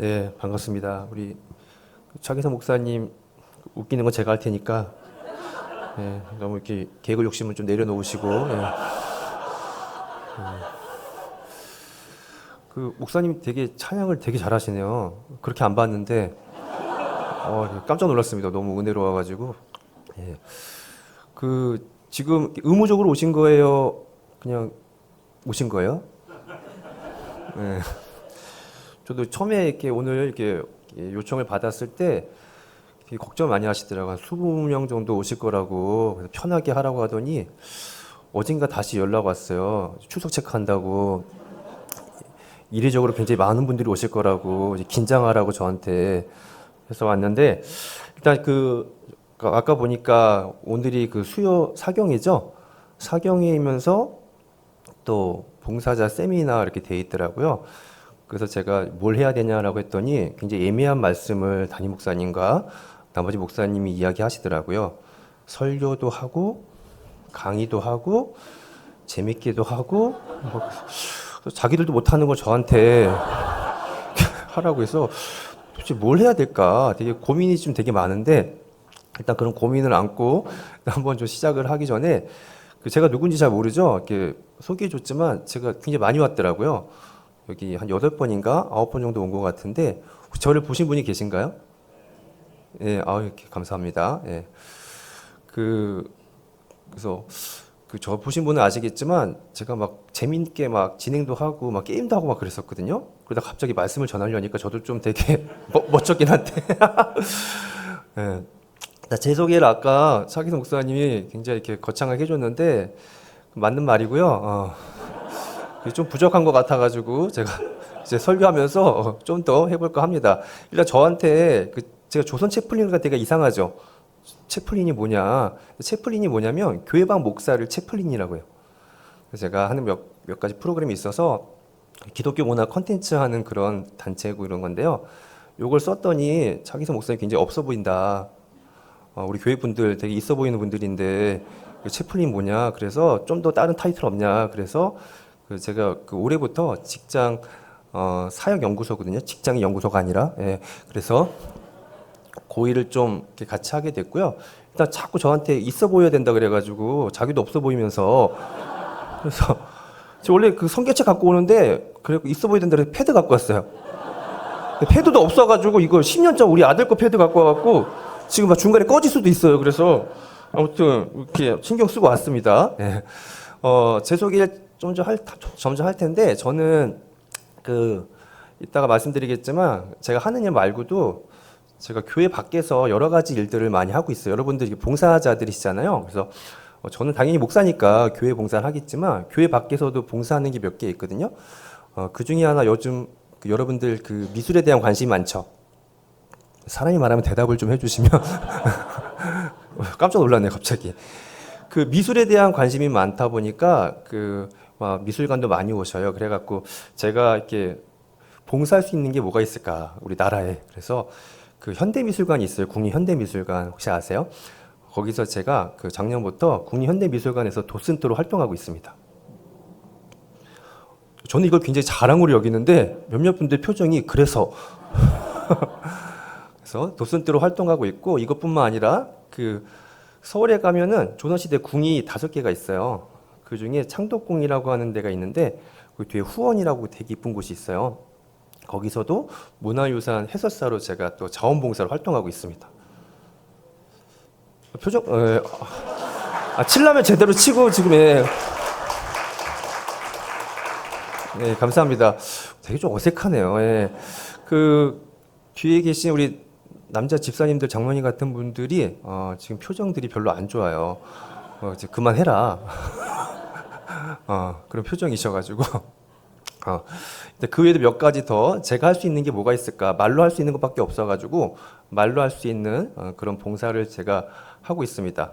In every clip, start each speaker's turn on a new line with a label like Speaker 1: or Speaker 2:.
Speaker 1: 네, 반갑습니다. 우리 차기성 목사님 웃기는 건 제가 할 테니까 너무 이렇게 개그 욕심은 좀 내려놓으시고 그 목사님 되게 찬양을 되게 잘하시네요. 그렇게 안 봤는데 깜짝 놀랐습니다. 너무 은혜로워가지고 그 지금 의무적으로 오신 거예요? 그냥 오신 거예요? 네. 저도 처음에 이렇게 오늘 이렇게 요청을 받았을 때 되게 걱정 많이 하시더라고요. 20명 정도 오실 거라고 그래서 편하게 하라고 하더니 어젠가 다시 연락 왔어요. 출석 체크한다고 이례적으로 굉장히 많은 분들이 오실 거라고 이제 긴장하라고 저한테 해서 왔는데 일단 아까 보니까 오늘이 그 수요 사경이죠. 사경이면서 또 봉사자 세미나 이렇게 돼 있더라고요. 그래서 제가 뭘 해야 되냐라고 했더니 굉장히 애매한 말씀을 담임 목사님과 나머지 목사님이 이야기하시더라고요. 설교도 하고 강의도 하고 재밌게도 하고 자기들도 못하는 걸 저한테 하라고 해서 도대체 뭘 해야 될까 되게 고민이 좀 되게 많은데 일단 그런 고민을 안고 한번 좀 시작을 하기 전에 제가 누군지 잘 모르죠. 이렇게 소개해줬지만 제가 굉장히 많이 왔더라고요. 여기 한 8번인가 9번 정도 온 것 같은데 혹시 저를 보신 분이 계신가요? 예, 이렇게 감사합니다. 예. 그래서 저 보신 분은 아시겠지만 제가 막 재밌게 막 진행도 하고 막 게임도 하고 막 그랬었거든요. 그러다 갑자기 말씀을 전하려니까 저도 좀 되게 멋쩍긴 한데. 예. 제 소개를 아까 차기성 목사님이 굉장히 이렇게 거창하게 해줬는데 맞는 말이고요. 좀 부족한 것 같아가지고 제가 이제 설교하면서 좀 더 해볼까 합니다. 일단 저한테 제가 조선 채플린가 되게 이상하죠. 채플린이 뭐냐? 채플린이 뭐냐면 교회방 목사를 채플린이라고 해요. 그래서 제가 하는 몇 가지 프로그램이 있어서 기독교 문화 컨텐츠 하는 그런 단체고 이런 건데요. 요걸 썼더니 차기성 목사님 굉장히 없어 보인다. 우리 교회 분들 되게 있어 보이는 분들인데 채플린 뭐냐? 그래서 좀 더 다른 타이틀 없냐? 그래서 제가 올해부터 직장 사역 연구소거든요. 직장이 연구소가 아니라. 예. 그래서 고일을 좀 이렇게 같이 하게 됐고요. 일단 자꾸 저한테 있어 보여야 된다 그래가지고 자기도 없어 보이면서 그래서 제가 원래 성경책 갖고 오는데 그래고 있어 보여야 된다 그래서 패드 갖고 왔어요. 패드도 없어가지고 이거 10년 전 우리 아들 거 패드 갖고 와갖고 지금 막 중간에 꺼질 수도 있어요. 그래서 아무튼 이렇게 신경 쓰고 왔습니다. 예. 제 소개를 점점 할 텐데 저는 이따가 말씀드리겠지만 제가 하는 일 말고도 제가 교회 밖에서 여러 가지 일들을 많이 하고 있어요. 여러분들 봉사자들이시잖아요. 그래서 저는 당연히 목사니까 교회 봉사를 하겠지만 교회 밖에서도 봉사하는 게 몇 개 있거든요. 그 중에 하나 요즘 여러분들 미술에 대한 관심이 많죠. 사람이 말하면 대답을 좀 해주시면 깜짝 놀랐네요, 갑자기. 미술에 대한 관심이 많다 보니까 미술관도 많이 오셔요. 그래갖고 제가 이렇게 봉사할 수 있는 게 뭐가 있을까 우리 나라에. 그래서 현대미술관이 있어요. 국립현대미술관 혹시 아세요? 거기서 제가 작년부터 국립현대미술관에서 도슨트로 활동하고 있습니다. 저는 이걸 굉장히 자랑으로 여기는데 몇몇 분들 표정이 그래서 그래서 도슨트로 활동하고 있고 이것뿐만 아니라 서울에 가면은 조선시대 궁이 5개가 있어요. 그 중에 창덕궁이라고 하는 데가 있는데 그 뒤에 후원이라고 되게 이쁜 곳이 있어요. 거기서도 문화유산 해설사로 제가 또 자원봉사로 활동하고 있습니다. 표정, 칠라면 제대로 치고 지금, 감사합니다. 되게 좀 어색하네요. 뒤에 계신 우리 남자 집사님들, 장로님 같은 분들이 지금 표정들이 별로 안 좋아요. 이제 그만해라. 그런 표정이셔가지고. 근데 그 외에도 몇 가지 더 제가 할 수 있는 게 뭐가 있을까? 말로 할 수 있는 것밖에 없어가지고 말로 할 수 있는 그런 봉사를 제가 하고 있습니다.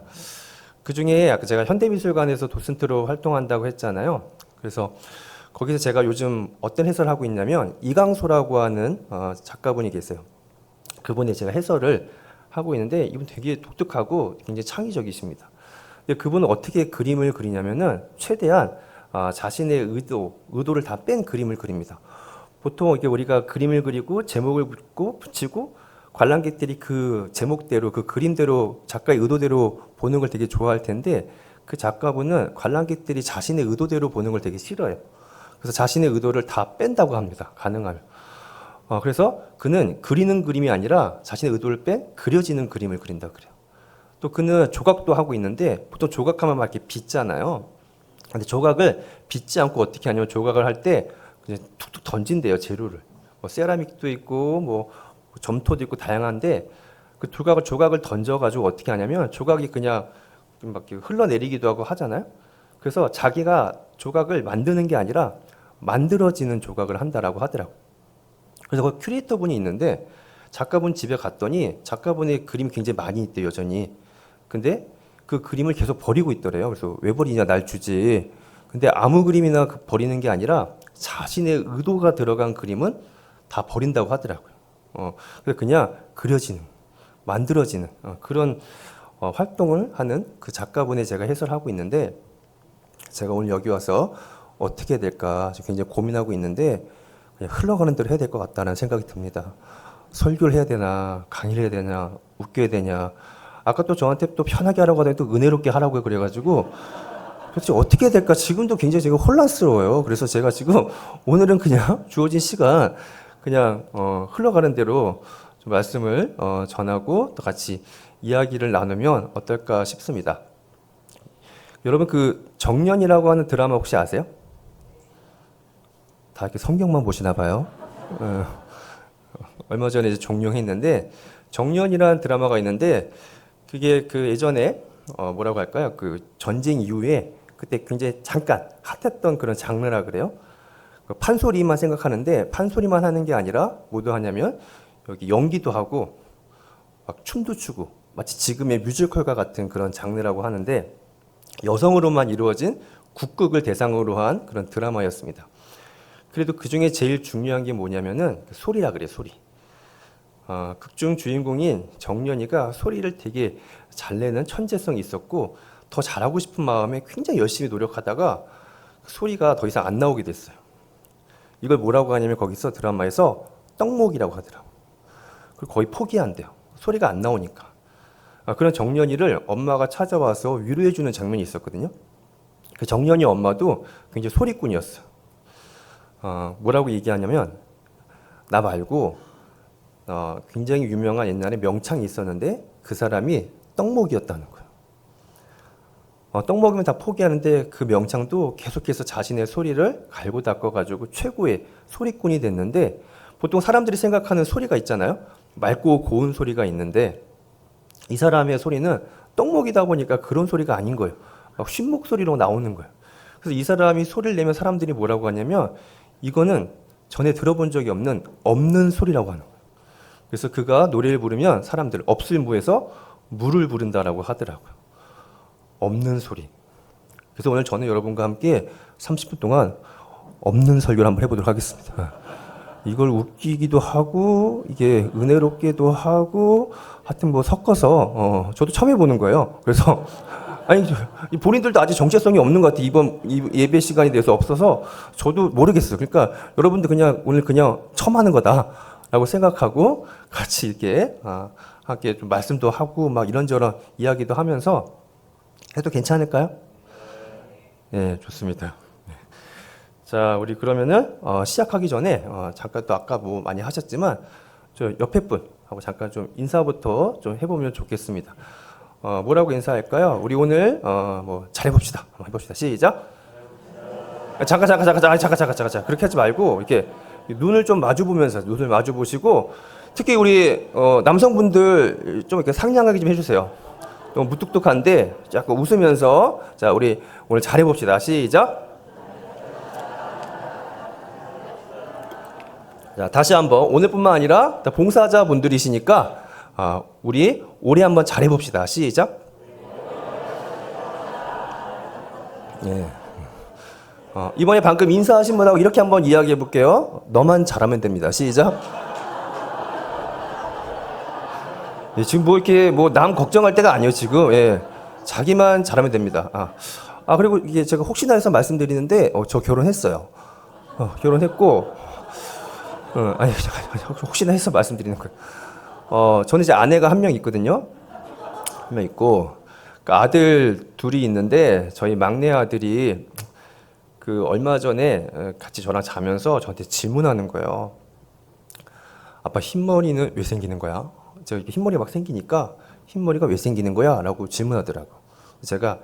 Speaker 1: 그 중에 아까 제가 현대미술관에서 도슨트로 활동한다고 했잖아요. 그래서 거기서 제가 요즘 어떤 해설을 하고 있냐면 이강소라고 하는 작가분이 계세요. 그분의 제가 해설을 하고 있는데 이분 되게 독특하고 굉장히 창의적이십니다. 근데 그분은 어떻게 그림을 그리냐면은 최대한 자신의 의도를 다 뺀 그림을 그립니다. 보통 이게 우리가 그림을 그리고 제목을 붙이고 관람객들이 그 제목대로 그 그림대로 작가의 의도대로 보는 걸 되게 좋아할 텐데 그 작가분은 관람객들이 자신의 의도대로 보는 걸 되게 싫어해요. 그래서 자신의 의도를 다 뺀다고 합니다. 가능하면. 그래서 그는 그리는 그림이 아니라 자신의 의도를 뺀 그려지는 그림을 그린다 그래요. 또 그는 조각도 하고 있는데 보통 조각하면 막 이렇게 빚잖아요. 근데 조각을 빚지 않고 어떻게 하냐면 조각을 할 때 그냥 툭툭 던진대요, 재료를. 뭐 세라믹도 있고 뭐 점토도 있고 다양한데 그 조각을 던져가지고 어떻게 하냐면 조각이 그냥 막 흘러내리기도 하고 하잖아요. 그래서 자기가 조각을 만드는 게 아니라 만들어지는 조각을 한다라고 하더라고. 그래서 그 큐레이터 분이 있는데 작가분 집에 갔더니 작가분의 그림이 굉장히 많이 있대요, 여전히. 근데 그 그림을 계속 버리고 있더래요. 그래서 왜 버리냐, 날 주지. 근데 아무 그림이나 버리는 게 아니라 자신의 의도가 들어간 그림은 다 버린다고 하더라고요. 그래서 그냥 그려지는, 만들어지는 그런 활동을 하는 그 작가분의 제가 해설하고 있는데 제가 오늘 여기 와서 어떻게 해야 될까 굉장히 고민하고 있는데 그냥 흘러가는 대로 해야 될 것 같다는 생각이 듭니다. 설교를 해야 되나, 강의를 해야 되냐, 웃겨야 되냐. 아까 또 저한테 또 편하게 하라고 하더니 또 은혜롭게 하라고 그래가지고 도대체 어떻게 해야 될까 지금도 굉장히 제가 혼란스러워요. 그래서 제가 지금 오늘은 그냥 주어진 시간 그냥 흘러가는 대로 좀 말씀을 전하고 또 같이 이야기를 나누면 어떨까 싶습니다. 여러분 그 정년이라고 하는 드라마 혹시 아세요? 다 이렇게 성경만 보시나 봐요. 얼마 전에 이제 종영했는데 정년이라는 드라마가 있는데 그게 그 예전에 뭐라고 할까요? 그 전쟁 이후에 그때 굉장히 잠깐 핫했던 그런 장르라 그래요. 그 판소리만 생각하는데 판소리만 하는 게 아니라 뭐도 하냐면 여기 연기도 하고 막 춤도 추고 마치 지금의 뮤지컬과 같은 그런 장르라고 하는데 여성으로만 이루어진 국극을 대상으로 한 그런 드라마였습니다. 그래도 그 중에 제일 중요한 게 뭐냐면은 소리라 그래요, 소리. 극중 주인공인 정연이가 소리를 되게 잘 내는 천재성이 있었고 더 잘하고 싶은 마음에 굉장히 열심히 노력하다가 소리가 더 이상 안 나오게 됐어요. 이걸 뭐라고 하냐면 거기서 드라마에서 떡목이라고 하더라고요. 그리고 거의 포기한대요. 소리가 안 나오니까. 그런 정연이를 엄마가 찾아와서 위로해주는 장면이 있었거든요. 그 정연이 엄마도 굉장히 소리꾼이었어요. 뭐라고 얘기하냐면 나 말고 굉장히 유명한 옛날에 명창이 있었는데 그 사람이 떡목이었다는 거예요. 떡목이면 다 포기하는데 그 명창도 계속해서 자신의 소리를 갈고 닦아가지고 최고의 소리꾼이 됐는데 보통 사람들이 생각하는 소리가 있잖아요. 맑고 고운 소리가 있는데 이 사람의 소리는 떡목이다 보니까 그런 소리가 아닌 거예요. 막 쉰목소리로 나오는 거예요. 그래서 이 사람이 소리를 내면 사람들이 뭐라고 하냐면 이거는 전에 들어본 적이 없는 소리라고 하는 거예요. 그래서 그가 노래를 부르면 사람들 없을무에서 물을 부른다라고 하더라고요. 없는 소리. 그래서 오늘 저는 여러분과 함께 30분 동안 없는 설교를 한번 해보도록 하겠습니다. 이걸 웃기기도 하고 이게 은혜롭게도 하고 하여튼 뭐 섞어서 저도 처음 해보는 거예요. 그래서 아니 본인들도 아직 정체성이 없는 것 같아요. 이번 예배 시간에 대해서 없어서 저도 모르겠어요. 그러니까 여러분들 그냥 오늘 그냥 처음 하는 거다라고 생각하고 같이 이렇게 함께 좀 말씀도 하고 막 이런저런 이야기도 하면서 해도 괜찮을까요? 네, 좋습니다. 자, 우리 그러면은 시작하기 전에 잠깐 또 아까 뭐 많이 하셨지만 저 옆에 분하고 잠깐 좀 인사부터 좀 해보면 좋겠습니다. 뭐라고 인사할까요? 우리 오늘 뭐 잘해봅시다. 한번 해봅시다. 시작. 잠깐. 그렇게 하지 말고 이렇게 눈을 좀 마주보면서 눈을 마주보시고 특히 우리 남성분들 좀 이렇게 상냥하게 좀 해주세요. 너무 무뚝뚝한데 약간 웃으면서 자, 우리 오늘 잘해봅시다. 시작. 자, 다시 한번 오늘뿐만 아니라 봉사자분들이시니까 우리 올해 한번 잘해봅시다. 시작. 예. 이번에 방금 인사하신 분하고 이렇게 한번 이야기해 볼게요. 너만 잘하면 됩니다. 시작. 예, 지금 뭐 이렇게 뭐 남 걱정할 때가 아니에요. 지금 예. 자기만 잘하면 됩니다. 그리고 이게 제가 혹시나 해서 말씀드리는데 저 결혼했어요. 결혼했고 아니, 혹시나 해서 말씀드리는 거예요. 저는 이제 아내가 한 명 있거든요. 한 명 있고, 그 아들 둘이 있는데, 저희 막내 아들이 그 얼마 전에 같이 저랑 자면서 저한테 질문하는 거예요. 아빠, 흰머리는 왜 생기는 거야? 제가 이렇게 흰머리가 막 생기니까, 흰머리가 왜 생기는 거야? 라고 질문하더라고. 제가,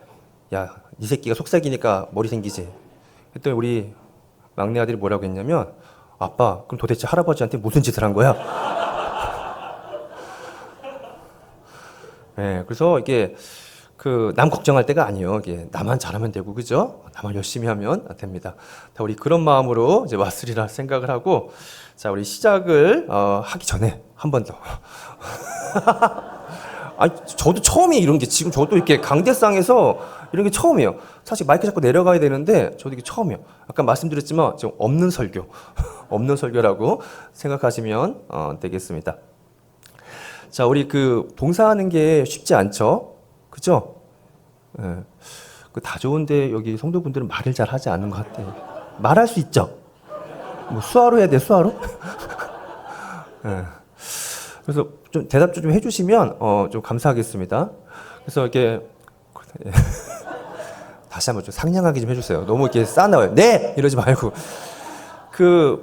Speaker 1: 야, 이 새끼가 속삭이니까 머리 생기지. 그랬더니 우리 막내 아들이 뭐라고 했냐면, 아빠, 그럼 도대체 할아버지한테 무슨 짓을 한 거야? 네, 그래서 이게 남 걱정할 때가 아니에요. 이게 나만 잘하면 되고, 그죠? 나만 열심히 하면 됩니다. 자, 우리 그런 마음으로 이제 왔으리라 생각을 하고, 자, 우리 시작을 하기 전에 한 번 더. 아니, 저도 처음이에요, 이런 게. 지금 저도 이렇게 강대상에서 이런 게 처음이에요. 사실 마이크 잡고 내려가야 되는데, 저도 이게 처음이에요. 아까 말씀드렸지만, 지금 없는 설교. 없는 설교라고 생각하시면 되겠습니다. 자, 우리 봉사하는 게 쉽지 않죠? 그죠? 예. 다 좋은데, 여기 성도분들은 말을 잘 하지 않는 것 같아요. 말할 수 있죠? 뭐, 수화로 해야 돼, 수화로? 예. 그래서 좀 대답 좀 해주시면 좀 감사하겠습니다. 그래서 이렇게 다시 한번 좀 상냥하게 좀 해주세요. 너무 이렇게 싸나워요. 네! 이러지 말고.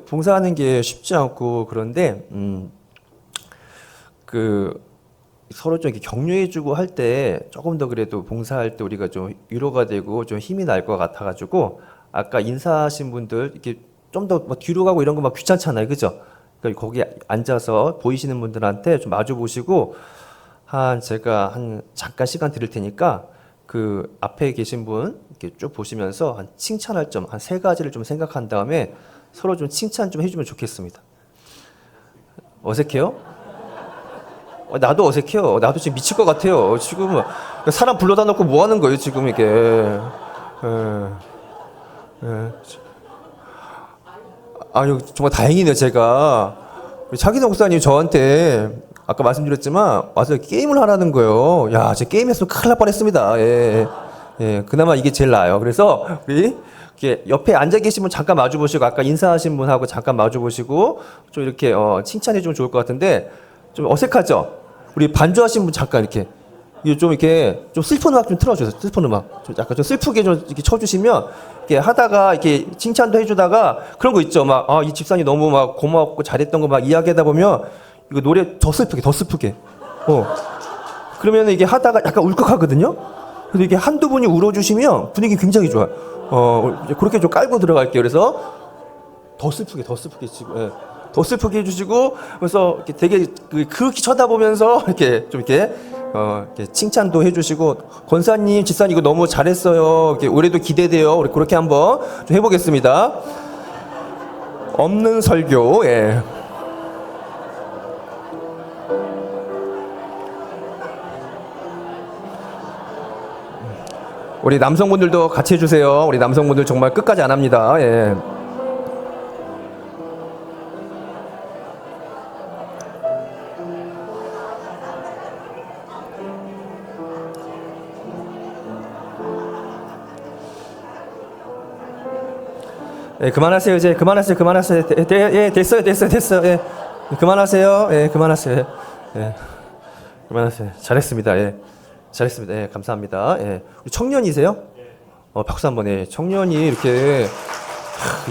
Speaker 1: 봉사하는 게 쉽지 않고 그런데 서로 좀 이렇게 격려해주고 할 때 조금 더 그래도 봉사할 때 우리가 좀 위로가 되고 좀 힘이 날 것 같아가지고 아까 인사하신 분들 이렇게 좀 더 뭐 뒤로 가고 이런 거 막 귀찮잖아요, 그죠? 그러니까 거기 앉아서 보이시는 분들한테 좀 마주 보시고 제가 잠깐 시간 드릴 테니까 앞에 계신 분 이렇게 쭉 보시면서 칭찬할 점 한 3가지를 좀 생각한 다음에 서로 좀 칭찬 좀 해주면 좋겠습니다. 어색해요? 나도 어색해요. 나도 지금 미칠 것 같아요. 지금 사람 불러다 놓고 뭐 하는 거예요, 지금 이게. 아유, 정말 다행이네요, 제가. 차기동 목사님 저한테 아까 말씀드렸지만 와서 게임을 하라는 거예요. 야, 제 게임했으면 큰일 날 뻔했습니다. 예. 그나마 이게 제일 나아요. 그래서 우리 옆에 앉아 계신 분 잠깐 마주 보시고 아까 인사하신 분하고 잠깐 마주 보시고 좀 이렇게 칭찬해 주면 좋을 것 같은데 좀 어색하죠? 우리 반주하신 분 잠깐 이렇게 좀 슬픈 음악 좀 틀어주세요. 슬픈 음악. 좀 약간 좀 슬프게 좀 이렇게 쳐주시면 이렇게 하다가 이렇게 칭찬도 해주다가 그런 거 있죠. 이 집사님 너무 막 고맙고 잘했던 거 막 이야기하다 보면 이거 노래 더 슬프게. 그러면 이게 하다가 약간 울컥하거든요. 그래서 이게 한두 분이 울어주시면 분위기 굉장히 좋아요. 그렇게 좀 깔고 들어갈게요. 그래서 더 슬프게 지금. 더 슬프게 해주시고 그래서 이렇게 되게 그렇게 쳐다보면서 이렇게 칭찬도 해주시고 권사님, 집사님 이거 너무 잘했어요. 이렇게 올해도 기대돼요. 우리 그렇게 한번 좀 해보겠습니다. 없는 설교. 예. 우리 남성분들도 같이 해주세요. 우리 남성분들 정말 끝까지 안 합니다. 예. 예, 그만하세요. 이제 그만하세요. 예, 됐어요. 예, 그만하세요. 예, 그만하세요. 예, 그만하세요. 잘했습니다. 예, 잘했습니다. 예, 감사합니다. 예, 우리 청년이세요? 박수 한번 해. 청년이 이렇게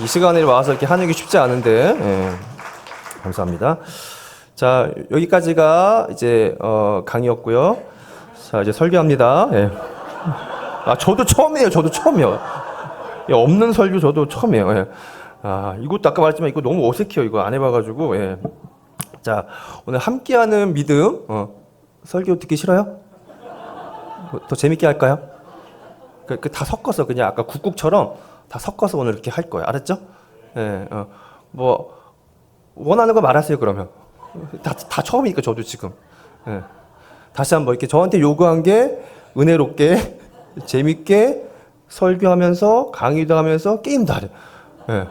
Speaker 1: 이 시간에 와서 이렇게 하는 게 쉽지 않은데, 예, 감사합니다. 자, 여기까지가 이제 강의였고요. 자, 이제 설교합니다. 예. 저도 처음이에요. 예, 없는 설교 저도 처음이에요. 예. 이것도 아까 말했지만 이거 너무 어색해요. 이거 안 해봐가지고. 예. 자, 오늘 함께하는 믿음. 설교 듣기 싫어요? 더 재밌게 할까요? 다 섞어서 그냥 아까 국국처럼 다 섞어서 오늘 이렇게 할 거예요. 알았죠? 예. 뭐 원하는 거 말하세요. 그러면 다 처음이니까 저도 지금. 예. 다시 한번 이렇게 저한테 요구한 게 은혜롭게 재밌게. 설교하면서 강의도 하면서 게임도 하래. 예.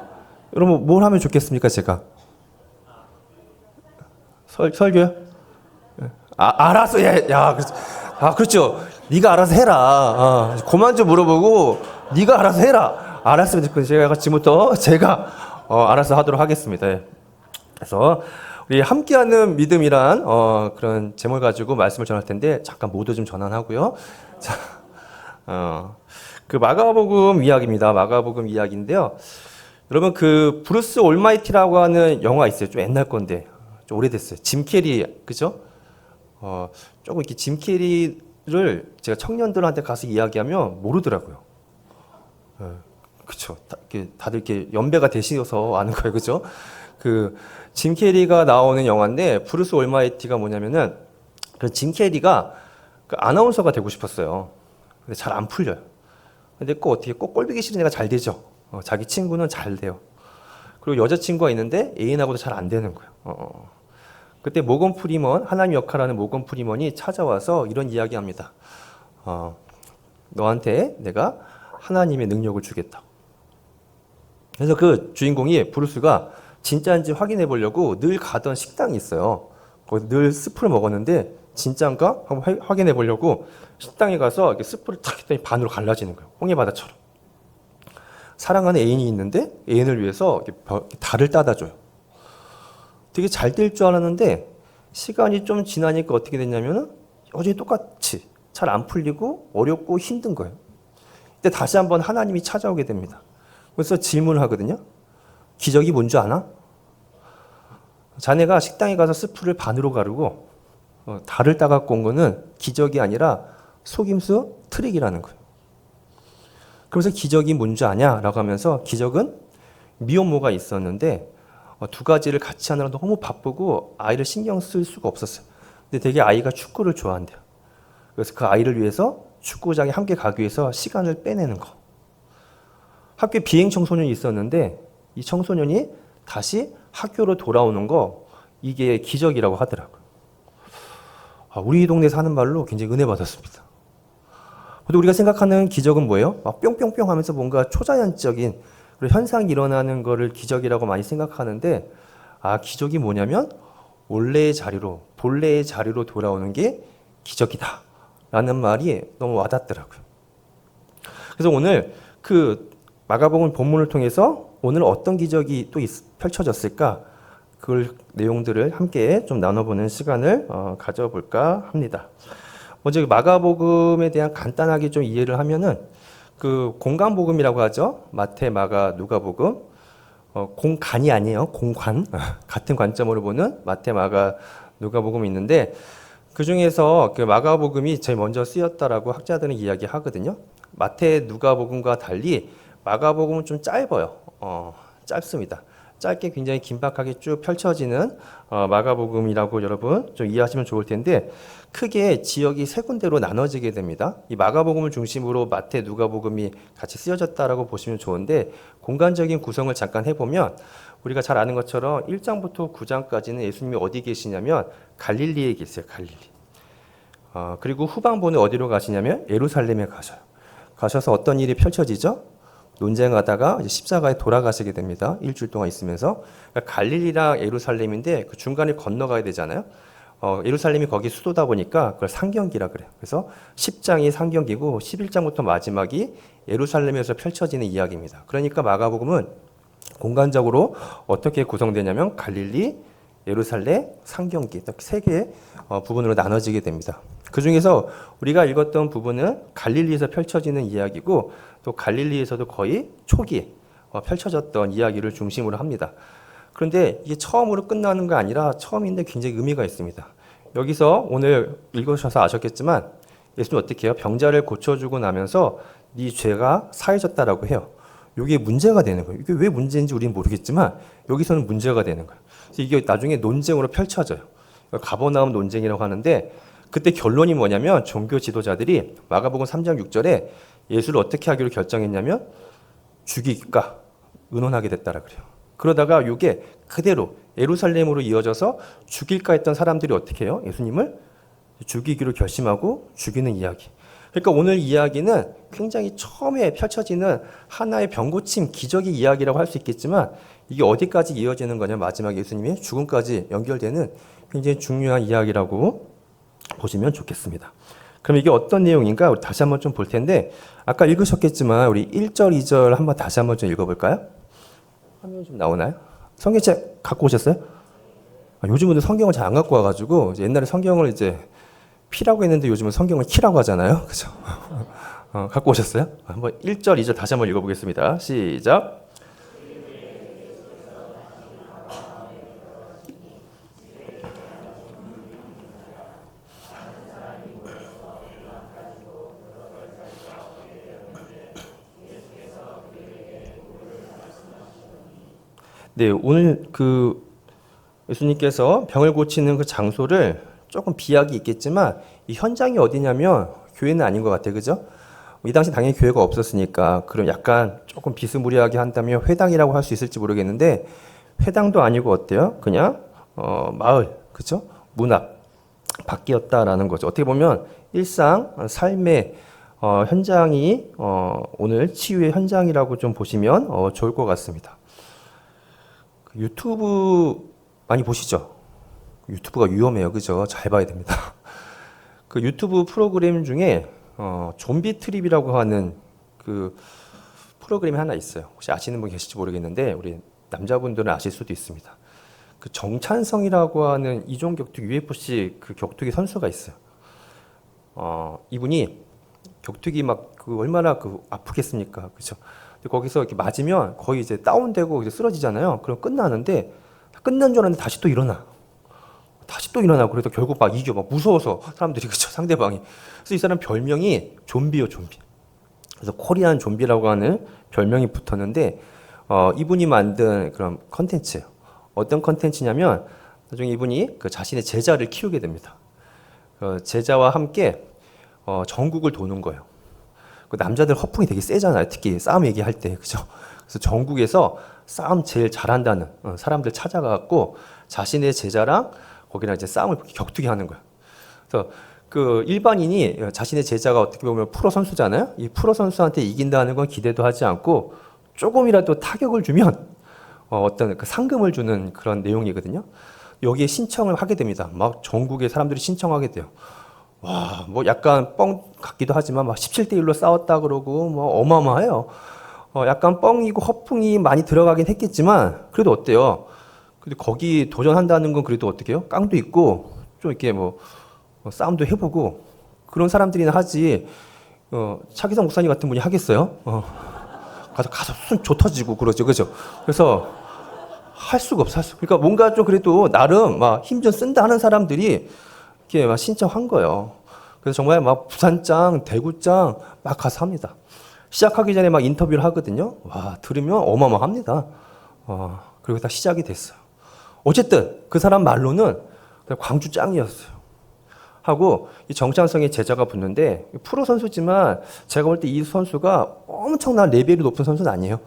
Speaker 1: 여러분 뭘 하면 좋겠습니까, 제가? 설교요? 예. 알았어. 예. 야, 그렇죠. 네가 알아서 해라. 그만 좀 물어보고 네가 알아서 해라. 알았으면 제가 지금부터 제가 알아서 하도록 하겠습니다. 예. 그래서 우리 함께하는 믿음이란 그런 제목을 가지고 말씀을 전할 텐데 잠깐 모두 좀 전환하고요. 자, 그 마가복음 이야기입니다. 마가복음 이야기인데요. 여러분 그 브루스 올마이티라고 하는 영화 있어요. 좀 옛날 건데 좀 오래됐어요. 짐 캐리 그죠? 조금 이렇게 짐 캐리를 제가 청년들한테 가서 이야기하면 모르더라고요. 그렇죠. 다들 이렇게 연배가 되시어서 아는 거예요, 그죠? 그 짐 캐리가 나오는 영화인데 브루스 올마이티가 뭐냐면은 그 짐 캐리가 그 아나운서가 되고 싶었어요. 근데 잘 안 풀려요. 근데 꼭 어떻게 꼭 꼴보기 싫은 애가 잘 되죠. 자기 친구는 잘 돼요. 그리고 여자친구가 있는데 애인하고도 잘 안 되는 거예요. 그때 모건 프리먼, 하나님 역할하는 모건 프리먼이 찾아와서 이런 이야기합니다. 너한테 내가 하나님의 능력을 주겠다. 그래서 그 주인공이 브루스가 진짜인지 확인해 보려고 늘 가던 식당이 있어요. 거기서 늘 스프를 먹었는데 진짜인가? 한번 확인해 보려고 식당에 가서 이렇게 스프를 탁 했더니 반으로 갈라지는 거예요. 홍해바다처럼. 사랑하는 애인이 있는데 애인을 위해서 달을 따다 줘요. 되게 잘 될 줄 알았는데 시간이 좀 지나니까 어떻게 됐냐면은 여전히 똑같이 잘 안 풀리고 어렵고 힘든 거예요. 근데 다시 한번 하나님이 찾아오게 됩니다. 그래서 질문을 하거든요. 기적이 뭔 줄 아나? 자네가 식당에 가서 스프를 반으로 가르고 달을 따갖고 온 거는 기적이 아니라 속임수 트릭이라는 거예요. 그러면서 기적이 뭔지 아냐? 라고 하면서 기적은 미혼모가 있었는데 두 가지를 같이 하느라 너무 바쁘고 아이를 신경 쓸 수가 없었어요. 근데 되게 아이가 축구를 좋아한대요. 그래서 그 아이를 위해서 축구장에 함께 가기 위해서 시간을 빼내는 거. 학교에 비행 청소년이 있었는데 이 청소년이 다시 학교로 돌아오는 거 이게 기적이라고 하더라고요. 우리 동네에서 하는 말로 굉장히 은혜 받았습니다. 근데 우리가 생각하는 기적은 뭐예요? 막 뿅뿅뿅 하면서 뭔가 초자연적인 그런 현상이 일어나는 거를 기적이라고 많이 생각하는데 기적이 뭐냐면 원래의 자리로 본래의 자리로 돌아오는 게 기적이다 라는 말이 너무 와닿더라고요. 그래서 오늘 그 마가복음 본문을 통해서 오늘 어떤 기적이 또 펼쳐졌을까 그 내용들을 함께 좀 나눠보는 시간을 가져볼까 합니다. 먼저 마가복음에 대한 간단하게 좀 이해를 하면은 그 공간복음이라고 하죠. 마태, 마가, 누가복음. 공간이 아니에요. 공관. 같은 관점으로 보는 마태, 마가, 누가복음이 있는데 그 중에서 그 마가복음이 제일 먼저 쓰였다라고 학자들은 이야기하거든요. 마태, 누가복음과 달리 마가복음은 좀 짧아요. 짧습니다. 짧게 굉장히 긴박하게 쭉 펼쳐지는 마가복음이라고 여러분 좀 이해하시면 좋을 텐데 크게 지역이 세 군데로 나눠지게 됩니다. 이 마가복음을 중심으로 마태, 누가복음이 같이 쓰여졌다라고 보시면 좋은데 공간적인 구성을 잠깐 해보면 우리가 잘 아는 것처럼 1장부터 9장까지는 예수님이 어디 계시냐면 갈릴리에 계세요. 갈릴리. 그리고 후반부는 어디로 가시냐면 예루살렘에 가셔요. 가셔서 어떤 일이 펼쳐지죠? 논쟁하다가 이제 십자가에 돌아가시게 됩니다. 일주일 동안 있으면서. 그러니까 갈릴리랑 예루살렘인데 그 중간에 건너가야 되잖아요. 예루살렘이 거기 수도다 보니까 그걸 상경기라 그래요. 그래서 10장이 상경기고 11장부터 마지막이 예루살렘에서 펼쳐지는 이야기입니다. 그러니까 마가복음은 공간적으로 어떻게 구성되냐면 갈릴리, 예루살렘, 상경기 딱 세 개의 부분으로 나눠지게 됩니다. 그 중에서 우리가 읽었던 부분은 갈릴리에서 펼쳐지는 이야기고 또 갈릴리에서도 거의 초기에 펼쳐졌던 이야기를 중심으로 합니다. 그런데 이게 처음으로 끝나는 게 아니라 처음인데 굉장히 의미가 있습니다. 여기서 오늘 읽으셔서 아셨겠지만 예수님 어떻게 해요? 병자를 고쳐주고 나면서 네 죄가 사해졌다라고 해요. 이게 문제가 되는 거예요. 이게 왜 문제인지 우리는 모르겠지만 여기서는 문제가 되는 거예요. 그래서 이게 나중에 논쟁으로 펼쳐져요. 가버나움 논쟁이라고 하는데 그때 결론이 뭐냐면 종교 지도자들이 마가복음 3장 6절에 예수를 어떻게 하기로 결정했냐면 죽일까 의논하게 됐다라 그래요. 그러다가 이게 그대로 예루살렘으로 이어져서 죽일까 했던 사람들이 어떻게 해요? 예수님을 죽이기로 결심하고 죽이는 이야기. 그러니까 오늘 이야기는 굉장히 처음에 펼쳐지는 하나의 병고침 기적의 이야기라고 할 수 있겠지만 이게 어디까지 이어지는 거냐 마지막에 예수님의 죽음까지 연결되는 굉장히 중요한 이야기라고 보시면 좋겠습니다. 그럼 이게 어떤 내용인가 우리 다시 한번 좀 볼 텐데 아까 읽으셨겠지만 우리 1절, 2절 한번 다시 한번 좀 읽어볼까요? 화면 좀 나오나요? 성경책 갖고 오셨어요? 요즘은 성경을 잘 안 갖고 와가지고 이제 옛날에 성경을 이제 P라고 했는데 요즘은 성경을 K라고 하잖아요. 그죠? 갖고 오셨어요? 한번 1절, 2절 다시 한번 읽어보겠습니다. 시작. 네, 오늘 그 예수님께서 병을 고치는 그 장소를 조금 비약이 있겠지만 이 현장이 어디냐면 교회는 아닌 것 같아요. 그죠? 이 당시 당연히 교회가 없었으니까 그럼 약간 조금 비스무리하게 한다면 회당이라고 할 수 있을지 모르겠는데 회당도 아니고 어때요? 그냥 마을, 그죠? 문 앞, 밖이었다라는 거죠. 어떻게 보면 일상 삶의 현장이 오늘 치유의 현장이라고 좀 보시면 좋을 것 같습니다. 유튜브 많이 보시죠? 유튜브가 위험해요. 그죠? 잘 봐야 됩니다. 그 유튜브 프로그램 중에 좀비 트립이라고 하는 그 프로그램이 하나 있어요. 혹시 아시는 분 계실지 모르겠는데 우리 남자분들은 아실 수도 있습니다. 그 정찬성이라고 하는 이종 격투기 UFC 그 격투기 선수가 있어요. 이분이 격투기 막 그 얼마나 그 아프겠습니까? 그죠? 거기서 이렇게 맞으면 거의 이제 다운되고 이제 쓰러지잖아요. 그럼 끝나는데 끝난 줄 알았는데 다시 또 일어나. 다시 또 일어나고 그래도 결국 막 이겨. 막 무서워서 사람들이 그쵸 상대방이. 그래서 이 사람 별명이 좀비요 좀비. 그래서 코리안 좀비라고 하는 별명이 붙었는데 이분이 만든 그런 컨텐츠예요. 어떤 컨텐츠냐면 나중에 이분이 그 자신의 제자를 키우게 됩니다. 제자와 함께 전국을 도는 거예요. 그 남자들 허풍이 되게 세잖아요. 특히 싸움 얘기할 때, 그죠? 그래서 전국에서 싸움 제일 잘한다는 사람들 찾아가갖고 자신의 제자랑 거기랑 이제 싸움을 격투기 하는 거예요. 그래서 그 일반인이 자신의 제자가 어떻게 보면 프로 선수잖아요. 이 프로 선수한테 이긴다는 건 기대도 하지 않고 조금이라도 타격을 주면 어떤 그 상금을 주는 그런 내용이거든요. 여기에 신청을 하게 됩니다. 막 전국의 사람들이 신청하게 돼요. 와, 뭐 약간 뻥 같기도 하지만 막 17대 1로 싸웠다 그러고 뭐 어마어마해요. 약간 뻥이고 허풍이 많이 들어가긴 했겠지만 그래도 어때요? 근데 거기 도전한다는 건 그래도 어떻게 해요? 깡도 있고 좀 이렇게 뭐 싸움도 해보고 그런 사람들이나 하지. 차기성 목사님 같은 분이 하겠어요? 가서 손 조 터지고 그러죠, 그죠? 그래서 할 수가 없어, 할 수. 그러니까 뭔가 좀 그래도 나름 막 힘 좀 쓴다 하는 사람들이 이렇게 막 신청한 거예요. 그래서 정말 막 부산장, 대구장 막 가서 합니다. 시작하기 전에 막 인터뷰를 하거든요. 와, 들으면 어마어마합니다. 그리고 딱 시작이 됐어요. 어쨌든 그 사람 말로는 광주 짱이었어요. 하고 이 정찬성의 제자가 붙는데 프로 선수지만 제가 볼 때 이 선수가 엄청난 레벨이 높은 선수는 아니에요.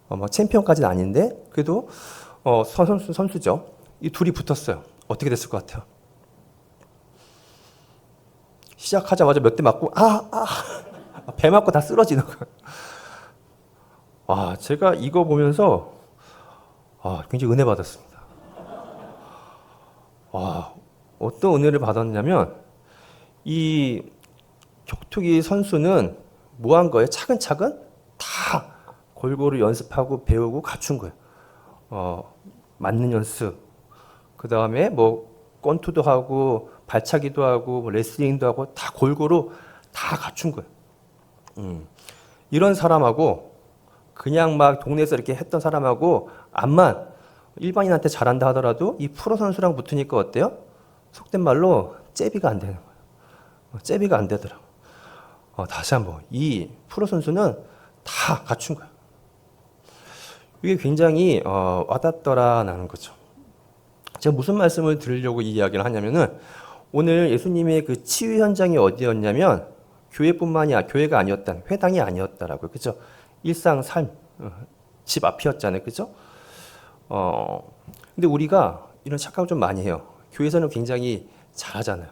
Speaker 1: 뭐 챔피언까지는 아닌데 그래도 선수죠. 이 둘이 붙었어요. 어떻게 됐을 것 같아요? 시작하자마자 몇 대 맞고 배 맞고 다 쓰러지는 거예요. 와, 제가 이거 보면서 굉장히 은혜 받았습니다. 와, 어떤 은혜를 받았냐면 이 격투기 선수는 뭐 한 거예요? 차근차근 다 골고루 연습하고 배우고 갖춘 거예요. 맞는 연습, 그 다음에 뭐 권투도 하고 발차기도 하고 뭐 레슬링도 하고 다 골고루 다 갖춘 거예요. 이런 사람하고 그냥 막 동네에서 이렇게 했던 사람하고 암만 일반인한테 잘한다 하더라도 이 프로 선수랑 붙으니까 어때요? 속된 말로 째비가 안 되는 거예요. 째비가 안 되더라고. 다시 한번 이 프로 선수는 다 갖춘 거예요. 이게 굉장히 와닿더라라는 거죠. 제가 무슨 말씀을 드리려고 이 이야기를 하냐면은 오늘 예수님의 그 치유 현장이 어디였냐면 교회뿐만이 교회가 아니었다, 회당이 아니었다라고요. 그죠? 일상 삶, 집 앞이었잖아요. 그죠? 근데 우리가 이런 착각을 좀 많이 해요. 교회에서는 굉장히 잘하잖아요.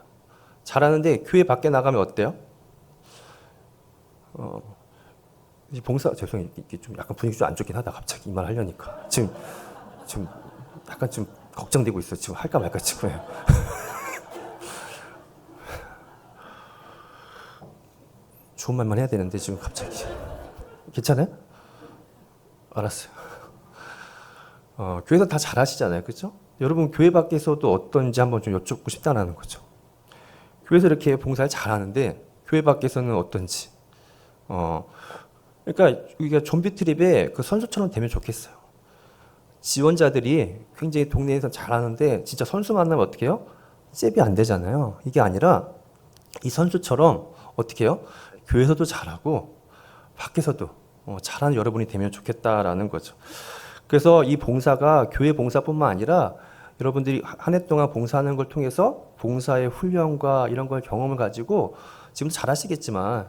Speaker 1: 잘하는데 교회 밖에 나가면 어때요? 봉사 죄송해요. 이게 좀 약간 분위기 좀 안 좋긴 하다. 갑자기 이 말 하려니까 지금 약간 좀 걱정되고 있어. 지금 할까 말까 지금. 좋은 말만 해야 되는데 지금 갑자기 괜찮아요? 알았어요. 교회에서 다 잘하시잖아요, 그렇죠? 여러분 교회 밖에서도 어떤지 한번 좀 여쭙고 싶다는 거죠. 교회에서 이렇게 봉사를 잘하는데 교회 밖에서는 어떤지. 그러니까 우리가 좀비 트립에 그 선수처럼 되면 좋겠어요. 지원자들이 굉장히 동네에서 잘하는데 진짜 선수 만나면 어떻게 해요? 잽이 안 되잖아요. 이게 아니라 이 선수처럼 어떻게 해요? 교회에서도 잘하고 밖에서도 잘하는 여러분이 되면 좋겠다라는 거죠. 그래서 이 봉사가 교회 봉사뿐만 아니라 여러분들이 한 해 동안 봉사하는 걸 통해서 봉사의 훈련과 이런 걸 경험을 가지고 지금도 잘하시겠지만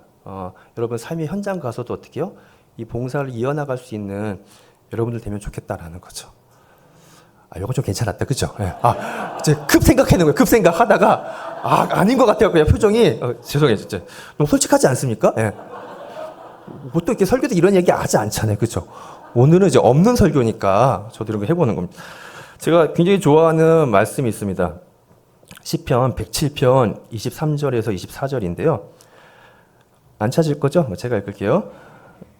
Speaker 1: 여러분 삶의 현장 가서도 어떻게 해요? 이 봉사를 이어나갈 수 있는 여러분들 되면 좋겠다라는 거죠. 이거 좀 괜찮았다, 그죠? 네. 이제 급 생각하는 거예요. 급 생각하다가 아닌 것 같아요. 그냥 표정이 죄송해요, 진짜. 너무 솔직하지 않습니까? 네. 보통 이렇게 설교 때 이런 얘기 하지 않잖아요, 그죠? 오늘은 이제 없는 설교니까 저도 이런 거 해보는 겁니다. 제가 굉장히 좋아하는 말씀이 있습니다. 시편 107편 23절에서 24절인데요. 안 찾을 거죠? 제가 읽을게요.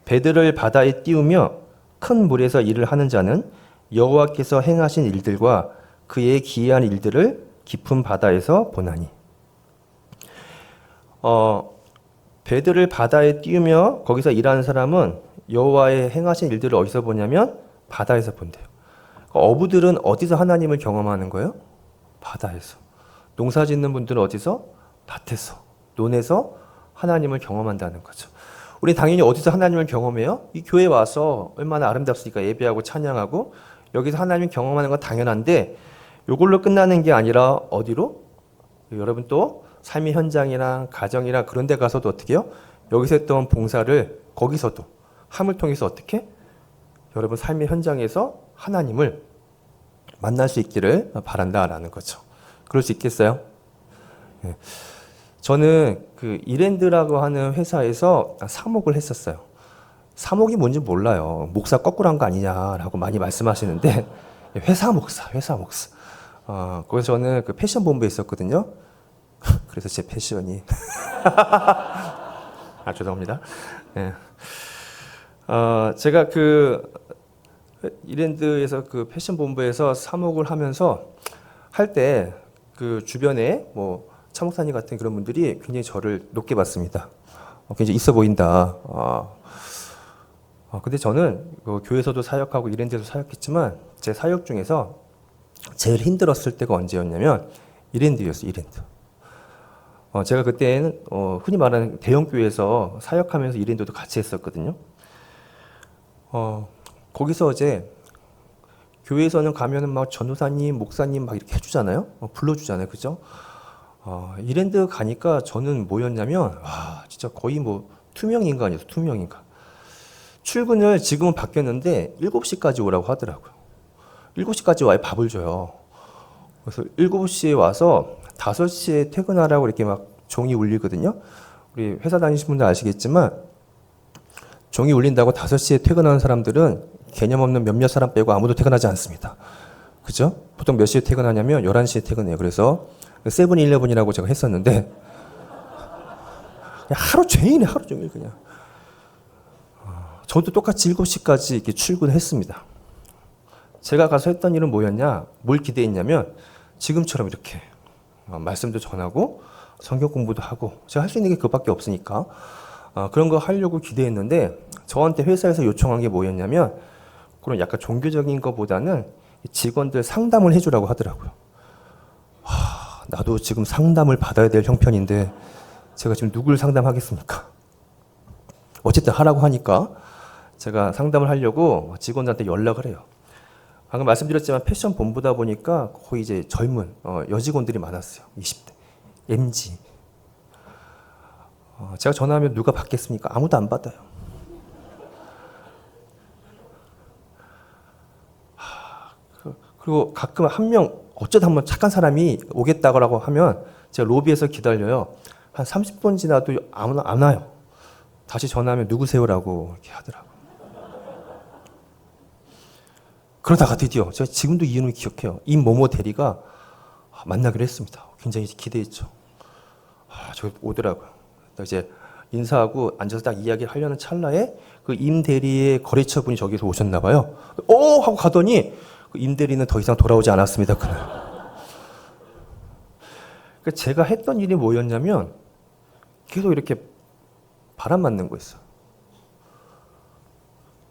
Speaker 1: 배들을 바다에 띄우며 큰 물에서 일을 하는 자는 여호와께서 행하신 일들과 그의 기이한 일들을 깊은 바다에서 보나니. 배들을 바다에 띄우며 거기서 일하는 사람은 여호와의 행하신 일들을 어디서 보냐면 바다에서 본대요. 어부들은 어디서 하나님을 경험하는 거예요? 바다에서. 농사 짓는 분들은 어디서? 밭에서, 논에서 하나님을 경험한다는 거죠. 우리 당연히 어디서 하나님을 경험해요? 이 교회에 와서 얼마나 아름답습니까? 예배하고 찬양하고 여기서 하나님을 경험하는 건 당연한데 이걸로 끝나는 게 아니라 어디로? 여러분 또 삶의 현장이나 가정이나 그런 데 가서도 어떻게 해요? 여기서 했던 봉사를 거기서도 함을 통해서 어떻게? 여러분 삶의 현장에서 하나님을 만날 수 있기를 바란다라는 거죠. 그럴 수 있겠어요? 네. 저는 그 이랜드라고 하는 회사에서 사목을 했었어요. 사목이 뭔지 몰라요. 목사 거꾸로 한 거 아니냐라고 많이 말씀하시는데 회사 목사. 거기서 저는 그 패션 본부에 있었거든요. 그래서 제 패션이 죄송합니다. 네. 제가 그 이랜드에서 그 패션 본부에서 사목을 하면서 할 때 그 주변에 뭐 차목사님 같은 그런 분들이 굉장히 저를 높게 봤습니다. 굉장히 있어 보인다. 근데 저는 그 교회에서도 사역하고 이랜드에서 사역했지만 제 사역 중에서 제일 힘들었을 때가 언제였냐면 이랜드였어요. 이랜드. 제가 그때는 흔히 말하는 대형 교회에서 사역하면서 이랜드도 같이 했었거든요. 거기서 이제 교회에서는 가면은 막 전도사님, 목사님 막 이렇게 해주잖아요. 불러주잖아요, 그죠? 이랜드 가니까 저는 뭐였냐면 진짜 거의 뭐 투명 인간이었어요. 투명 인간. 출근을 지금은 바뀌었는데 7시까지 오라고 하더라고요. 7시까지 와야 밥을 줘요. 그래서 7시에 와서 5시에 퇴근하라고 이렇게 막 종이 울리거든요. 우리 회사 다니신 분들 아시겠지만 종이 울린다고 5시에 퇴근하는 사람들은 개념 없는 몇몇 사람 빼고 아무도 퇴근하지 않습니다. 그죠? 보통 몇 시에 퇴근하냐면 11시에 퇴근해요. 그래서 세븐일레븐이라고 제가 했었는데 하루 종일 그냥. 저도 똑같이 7시까지 이렇게 출근했습니다. 제가 가서 했던 일은 뭐였냐? 뭘 기대했냐면 지금처럼 이렇게 말씀도 전하고 성경 공부도 하고 제가 할 수 있는 게 그밖에 없으니까 그런 거 하려고 기대했는데 저한테 회사에서 요청한 게 뭐였냐면 그런 약간 종교적인 것보다는 직원들 상담을 해주라고 하더라고요. 나도 지금 상담을 받아야 될 형편인데 제가 지금 누굴 상담하겠습니까? 어쨌든 하라고 하니까 제가 상담을 하려고 직원들한테 연락을 해요. 방금 말씀드렸지만 패션 본부다 보니까 거의 이제 젊은 여직원들이 많았어요. 20대, MG. 제가 전화하면 누가 받겠습니까? 아무도 안 받아요. 그리고 가끔 한 명, 어쩌다 한번 착한 사람이 오겠다고 하면 제가 로비에서 기다려요. 한 30분 지나도 아무나 안 와요. 다시 전화하면 누구세요라고 이렇게 하더라고요. 그러다가 드디어 제가 지금도 이 이름을 기억해요. 임모모 대리가 만나기로 했습니다. 굉장히 기대했죠. 저기 오더라고요. 이제 인사하고 앉아서 딱 이야기를 하려는 찰나에 그 임 대리의 거래처 분이 저기서 오셨나 봐요. 하고 가더니 그 임대리는 더 이상 돌아오지 않았습니다. 그날. 그러니까 제가 했던 일이 뭐였냐면 계속 이렇게 바람 맞는 거였어요.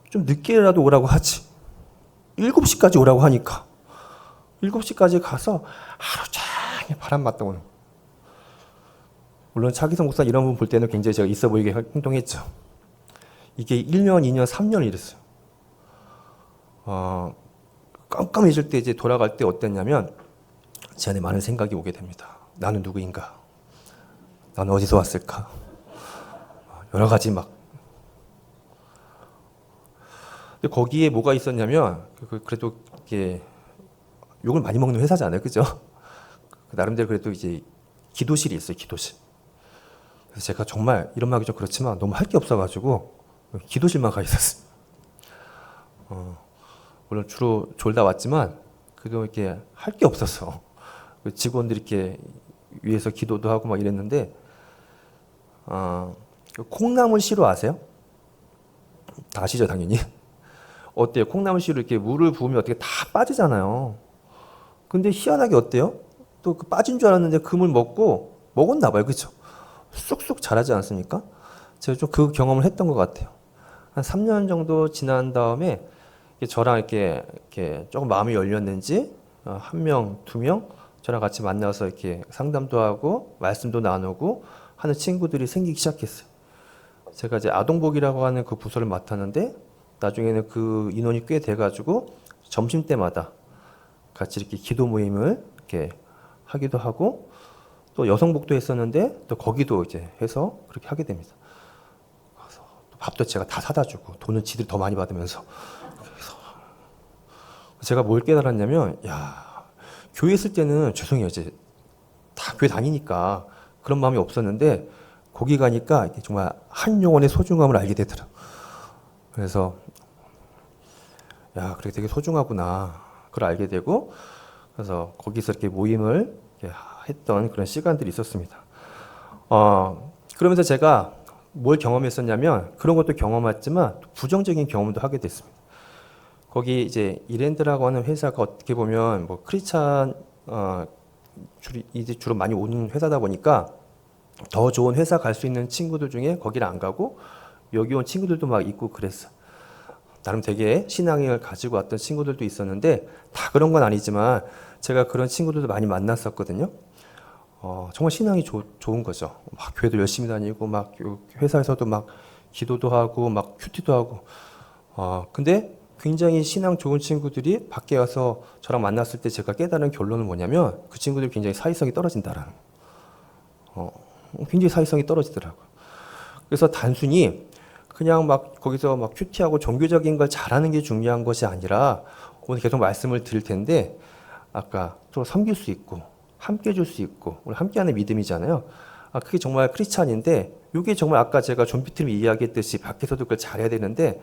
Speaker 1: 좀 늦게라도 오라고 하지. 7시까지 오라고 하니까 7시까지 가서 하루 종일 바람 맞다 오는 거예요. 물론 차기성 목사 이런 분 볼 때는 굉장히 제가 있어 보이게 행동했죠. 이게 1년, 2년, 3년 이랬어요. 깜깜해질 때 이제 돌아갈 때 어땠냐면 제 안에 많은 생각이 오게 됩니다. 나는 누구인가? 나는 어디서 왔을까? 여러 가지 막. 근데 거기에 뭐가 있었냐면 그래도 이게 욕을 많이 먹는 회사잖아요, 그죠? 나름대로 그래도 이제 기도실이 있어요, 기도실. 그래서 제가 정말 이런 말이 좀 그렇지만 너무 할 게 없어가지고 기도실만 가 있었어요. 물론 주로 졸다 왔지만 그래도 이렇게 할 게 없었어. 직원들이 이렇게 위에서 기도도 하고 막 이랬는데, 콩나물 시루 아세요? 다 아시죠, 당연히. 어때요? 콩나물 시루 이렇게 물을 부으면 어떻게 다 빠지잖아요. 근데 희한하게 어때요? 또 그 빠진 줄 알았는데 그 물 먹었나 봐요, 그렇죠? 쑥쑥 자라지 않습니까? 제가 좀 그 경험을 했던 것 같아요. 한 3년 정도 지난 다음에 저랑 이렇게 조금 마음이 열렸는지 한 명, 두 명 저랑 같이 만나서 이렇게 상담도 하고 말씀도 나누고 하는 친구들이 생기기 시작했어요. 제가 이제 아동복이라고 하는 그 부서를 맡았는데 나중에는 그 인원이 꽤 돼가지고 점심 때마다 같이 이렇게 기도 모임을 이렇게 하기도 하고 또 여성복도 했었는데 또 거기도 이제 해서 그렇게 하게 됩니다. 그래서 또 밥도 제가 다 사다 주고 돈은 지들이 더 많이 받으면서 제가 뭘 깨달았냐면, 야, 교회 있을 때는 죄송해요. 이제 다 교회 다니니까 그런 마음이 없었는데 거기 가니까 이게 정말 한 영혼의 소중함을 알게 되더라고요. 그래서 야, 그렇게 되게 소중하구나. 그걸 알게 되고 그래서 거기서 이렇게 모임을 이렇게 했던 그런 시간들이 있었습니다. 그러면서 제가 뭘 경험했었냐면 그런 것도 경험했지만 부정적인 경험도 하게 됐습니다. 거기 이제 이랜드라고 하는 회사가 어떻게 보면 뭐 크리스찬 이제 주로 많이 오는 회사다 보니까 더 좋은 회사 갈 수 있는 친구들 중에 거기를 안 가고 여기 온 친구들도 막 있고 그랬어. 나름 되게 신앙을 가지고 왔던 친구들도 있었는데 다 그런 건 아니지만 제가 그런 친구들도 많이 만났었거든요. 정말 신앙이 좋은 거죠. 막 교회도 열심히 다니고 막 회사에서도 막 기도도 하고 막 큐티도 하고. 근데 굉장히 신앙 좋은 친구들이 밖에 와서 저랑 만났을 때 제가 깨달은 결론은 뭐냐면 그 친구들이 굉장히 사회성이 떨어진다라는 굉장히 사회성이 떨어지더라고요. 그래서 단순히 그냥 막 거기서 막 큐티하고 종교적인 걸 잘하는 게 중요한 것이 아니라 오늘 계속 말씀을 드릴 텐데 아까 또 섬길 수 있고 함께 해줄 수 있고 우리 함께하는 믿음이잖아요. 그게 정말 크리스찬인데 이게 정말 아까 제가 존 피트님이 이야기했듯이 밖에서도 그걸 잘해야 되는데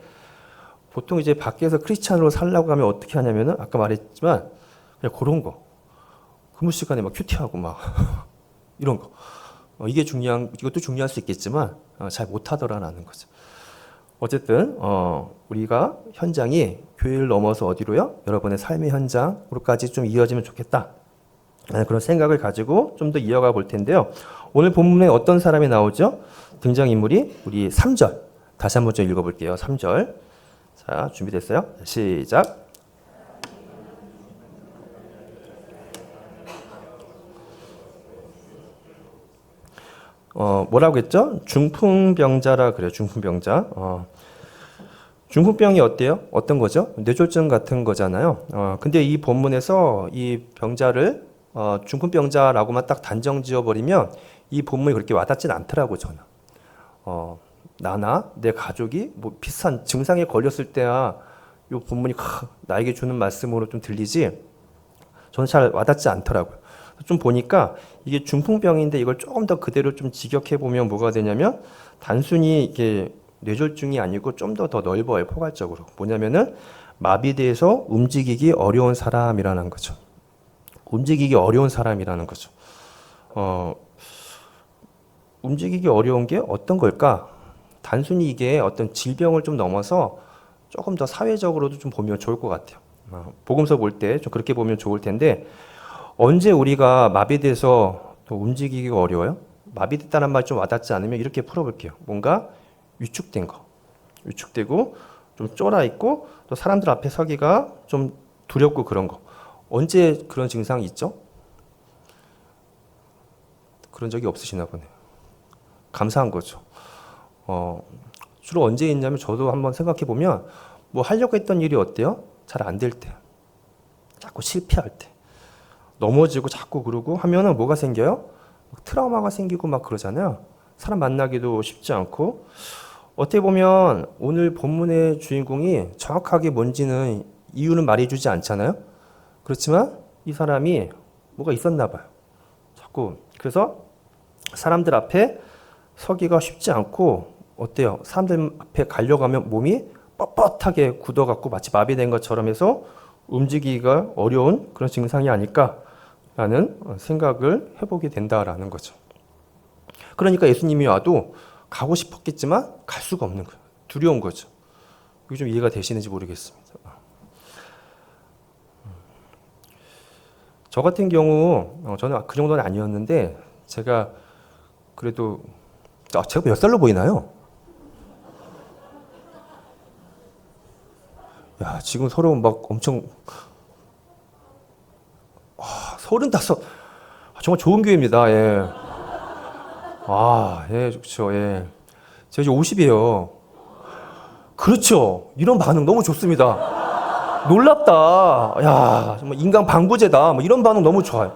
Speaker 1: 보통 이제 밖에서 크리스찬으로 살려고 하면 어떻게 하냐면은 아까 말했지만 그냥 그런 거 근무 시간에 막 큐티하고 막 이런 거 이게 이것도 중요할 수 있겠지만 잘 못하더라라는 거죠. 어쨌든 우리가 현장이 교회를 넘어서 어디로요? 여러분의 삶의 현장으로까지 좀 이어지면 좋겠다. 그런 생각을 가지고 좀 더 이어가 볼 텐데요. 오늘 본문에 어떤 사람이 나오죠? 등장인물이 우리 3절 다시 한번 좀 읽어볼게요. 3절 자, 준비됐어요? 시작. 뭐라고 했죠? 중풍병자라 그래요. 중풍병자. 중풍병이 어때요? 어떤 거죠? 뇌졸중 같은 거잖아요. 근데 이 본문에서 이 병자를 중풍병자라고만 딱 단정 지어버리면 이 본문이 그렇게 와닿진 않더라고요, 저는. 나나 내 가족이 뭐 비슷한 증상에 걸렸을 때야 이 본문이 나에게 주는 말씀으로 좀 들리지 저는 잘 와닿지 않더라고요. 좀 보니까 이게 중풍병인데 이걸 조금 더 그대로 좀 직역해 보면 뭐가 되냐면 단순히 이게 뇌졸중이 아니고 좀 더 넓어요. 포괄적으로 뭐냐면은 마비돼서 움직이기 어려운 사람이라는 거죠. 움직이기 어려운 사람이라는 거죠. 움직이기 어려운 게 어떤 걸까? 단순히 이게 어떤 질병을 좀 넘어서 조금 더 사회적으로도 좀 보면 좋을 것 같아요. 복음서 볼 때 좀 그렇게 보면 좋을 텐데 언제 우리가 마비돼서 또 움직이기가 어려워요? 마비됐다는 말 좀 와닿지 않으면 이렇게 풀어볼게요. 뭔가 위축된 거, 위축되고 좀 쫄아 있고 또 사람들 앞에 서기가 좀 두렵고 그런 거. 언제 그런 증상이 있죠? 그런 적이 없으시나 보네요. 감사한 거죠. 주로 언제 있냐면 저도 한번 생각해 보면 뭐 하려고 했던 일이 어때요? 잘 안 될 때. 자꾸 실패할 때. 넘어지고 자꾸 그러고 하면은 뭐가 생겨요? 트라우마가 생기고 막 그러잖아요. 사람 만나기도 쉽지 않고. 어떻게 보면 오늘 본문의 주인공이 정확하게 뭔지는 이유는 말해주지 않잖아요. 그렇지만 이 사람이 뭐가 있었나 봐요. 자꾸. 그래서 사람들 앞에 서기가 쉽지 않고 어때요? 사람들 앞에 가려가면 몸이 뻣뻣하게 굳어갖고 마치 마비된 것처럼 해서 움직이기가 어려운 그런 증상이 아닐까라는 생각을 해보게 된다라는 거죠. 그러니까 예수님이 와도 가고 싶었겠지만 갈 수가 없는 거예요. 두려운 거죠. 이게 좀 이해가 되시는지 모르겠습니다. 저 같은 경우 저는 그 정도는 아니었는데 제가 그래도 제가 몇 살로 보이나요? 야, 지금 서로 막 엄청 35. 정말 좋은 교회입니다. 예. 예, 좋죠. 예. 제가 이제 50이에요. 그렇죠. 이런 반응 너무 좋습니다. 놀랍다. 야, 정말 인간 방부제다. 뭐 이런 반응 너무 좋아요.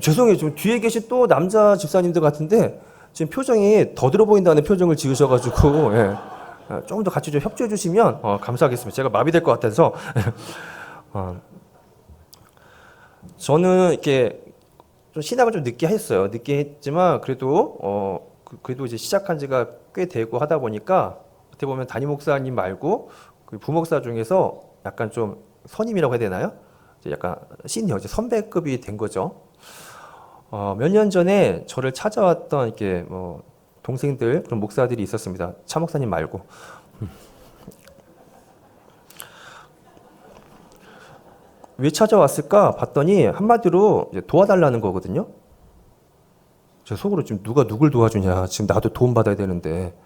Speaker 1: 죄송해요. 지금 뒤에 계신 또 남자 집사님들 같은데 지금 표정이 더 들어 보인다는 표정을 지으셔가지고 예. 조금 더 같이 좀 협조해 주시면 감사하겠습니다. 제가 마비될 것 같아서 저는 이렇게 좀 신학을 좀 늦게 했어요. 늦게 했지만 그래도 그래도 이제 시작한 지가 꽤 되고 하다 보니까 어떻게 보면 담임 목사님 말고 그 부목사 중에서 약간 좀 선임이라고 해야 되나요? 이제 약간 시니어, 이제 선배급이 된 거죠. 몇 년 전에 저를 찾아왔던 이렇게 뭐 동생들 그런 목사들이 있었습니다. 차 목사님 말고. 왜 찾아왔을까 봤더니 한마디로 이제 도와달라는 거거든요. 제 속으로 지금 누가 누굴 도와주냐. 지금 나도 도움 받아야 되는데.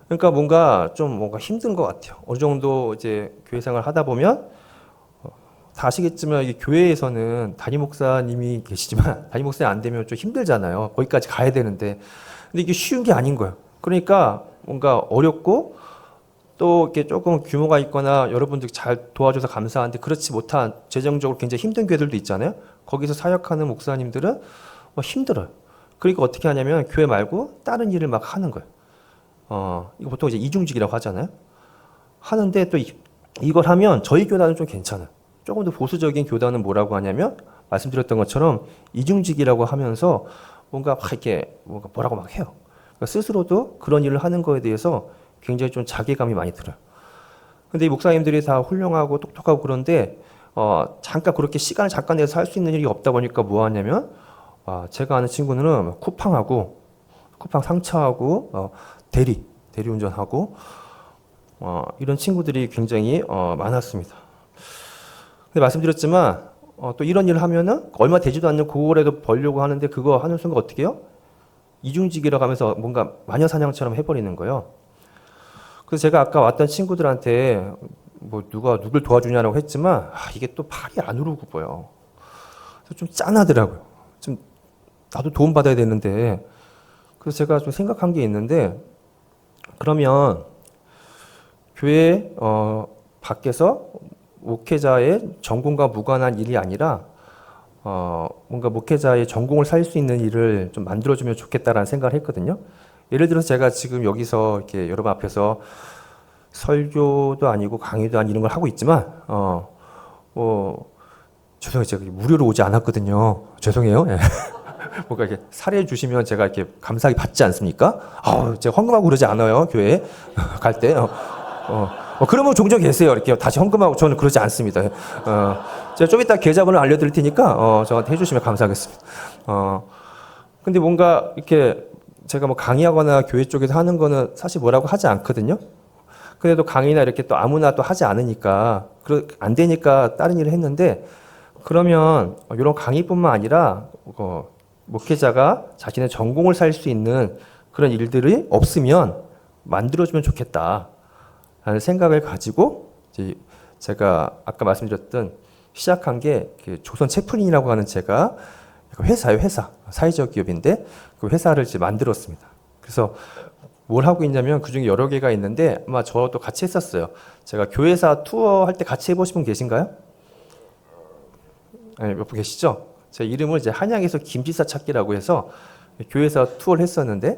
Speaker 1: 그러니까 뭔가 힘든 것 같아요. 어느 정도 이제 교회 생활 하다 보면 다 아시겠지만 이 교회에서는 담임 목사님이 계시지만 담임 목사님 안 되면 좀 힘들잖아요. 거기까지 가야 되는데. 근데 이게 쉬운 게 아닌 거예요. 그러니까 뭔가 어렵고 또 이렇게 조금 규모가 있거나 여러분들이 잘 도와줘서 감사한데 그렇지 못한 재정적으로 굉장히 힘든 교회들도 있잖아요. 거기서 사역하는 목사님들은 힘들어요. 그러니까 어떻게 하냐면 교회 말고 다른 일을 막 하는 거예요. 이거 보통 이제 이중직이라고 하잖아요. 하는데 또 이걸 하면 저희 교단은 좀 괜찮아요. 조금 더 보수적인 교단은 뭐라고 하냐면 말씀드렸던 것처럼 이중직이라고 하면서 뭔가 막 이렇게 뭐라고 막 해요. 그러니까 스스로도 그런 일을 하는 거에 대해서 굉장히 좀 자괴감이 많이 들어요. 근데 이 목사님들이 다 훌륭하고 똑똑하고 그런데 잠깐 그렇게 시간을 잠깐 내서 할 수 있는 일이 없다 보니까 뭐 하냐면 제가 아는 친구는 쿠팡 상차하고 대리 운전하고 이런 친구들이 굉장히 많았습니다. 근데 말씀드렸지만 또 이런 일을 하면은 얼마 되지도 않는 그거라도 벌려고 하는데 그거 하는 순간 어떻게 해요? 이중직이라고 하면서 뭔가 마녀사냥처럼 해버리는 거예요. 그래서 제가 아까 왔던 친구들한테 뭐 누가 누굴 도와주냐라고 했지만 이게 또 팔이 안 오르고 보여. 그래서 좀 짠하더라고요. 좀 나도 도움 받아야 되는데 그래서 제가 좀 생각한 게 있는데 그러면 교회 밖에서 목회자의 전공과 무관한 일이 아니라 뭔가 목회자의 전공을 살 수 있는 일을 좀 만들어주면 좋겠다라는 생각을 했거든요. 예를 들어서 제가 지금 여기서 이렇게 여러분 앞에서 설교도 아니고 강의도 아니고 이런 걸 하고 있지만 죄송해요. 제가 무료로 오지 않았거든요. 죄송해요. 예. 뭔가 이렇게 사례해 주시면 제가 이렇게 감사하게 받지 않습니까? 제가 헌금하고 그러지 않아요. 교회에 갈 때. 그러면 종종 계세요. 이렇게 다시 헌금하고 저는 그러지 않습니다. 제가 좀 이따 계좌번호 알려드릴 테니까 저한테 해주시면 감사하겠습니다. 근데 뭔가 이렇게 제가 뭐 강의하거나 교회 쪽에서 하는 거는 사실 뭐라고 하지 않거든요. 그래도 강의나 이렇게 또 아무나 또 하지 않으니까 안 되니까 다른 일을 했는데 그러면 이런 강의뿐만 아니라 목회자가 자신의 전공을 살 수 있는 그런 일들이 없으면 만들어주면 좋겠다라는 생각을 가지고 이제 제가 아까 말씀드렸던 시작한 게 조선 채플린이라고 하는 제가 회사예요, 회사. 사회적 기업인데 그 회사를 이제 만들었습니다. 그래서 뭘 하고 있냐면 그중에 여러 개가 있는데 아마 저도 같이 했었어요. 제가 교회사 투어 할 때 같이 해보신 분 계신가요? 네, 몇 분 계시죠? 제 이름을 이제 한양에서 김지사 찾기라고 해서 교회사 투어를 했었는데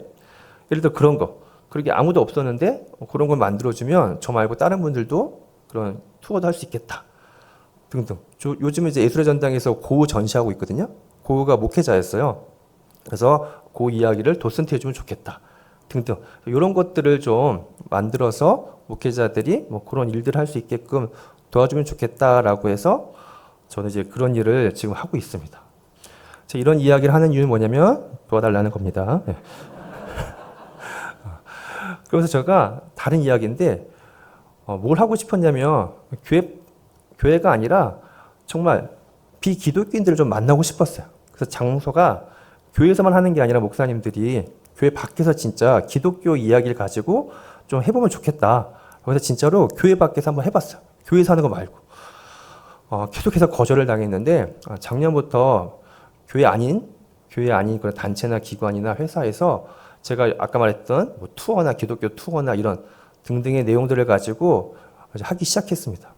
Speaker 1: 예를 들어 그런 거. 그렇게 아무도 없었는데 그런 걸 만들어주면 저 말고 다른 분들도 그런 투어도 할 수 있겠다. 등등. 요즘은 이제 예술의 전당에서 고우 전시하고 있거든요. 고우가 목회자였어요. 그래서 그 이야기를 도슨트 해주면 좋겠다. 등등. 이런 것들을 좀 만들어서 목회자들이 뭐 그런 일들을 할 수 있게끔 도와주면 좋겠다라고 해서 저는 이제 그런 일을 지금 하고 있습니다. 제가 이런 이야기를 하는 이유는 뭐냐면 도와달라는 겁니다. 네. 그래서 제가 다른 이야기인데 뭘 하고 싶었냐면 교회가 아니라 정말 비기독교인들을 좀 만나고 싶었어요. 그래서 장소가 교회에서만 하는 게 아니라 목사님들이 교회 밖에서 진짜 기독교 이야기를 가지고 좀 해보면 좋겠다. 그래서 진짜로 교회 밖에서 한번 해봤어요. 교회에서 하는 거 말고. 계속해서 거절을 당했는데 작년부터 교회 아닌 그런 단체나 기관이나 회사에서 제가 아까 말했던 뭐 투어나 기독교 투어나 이런 등등의 내용들을 가지고 하기 시작했습니다.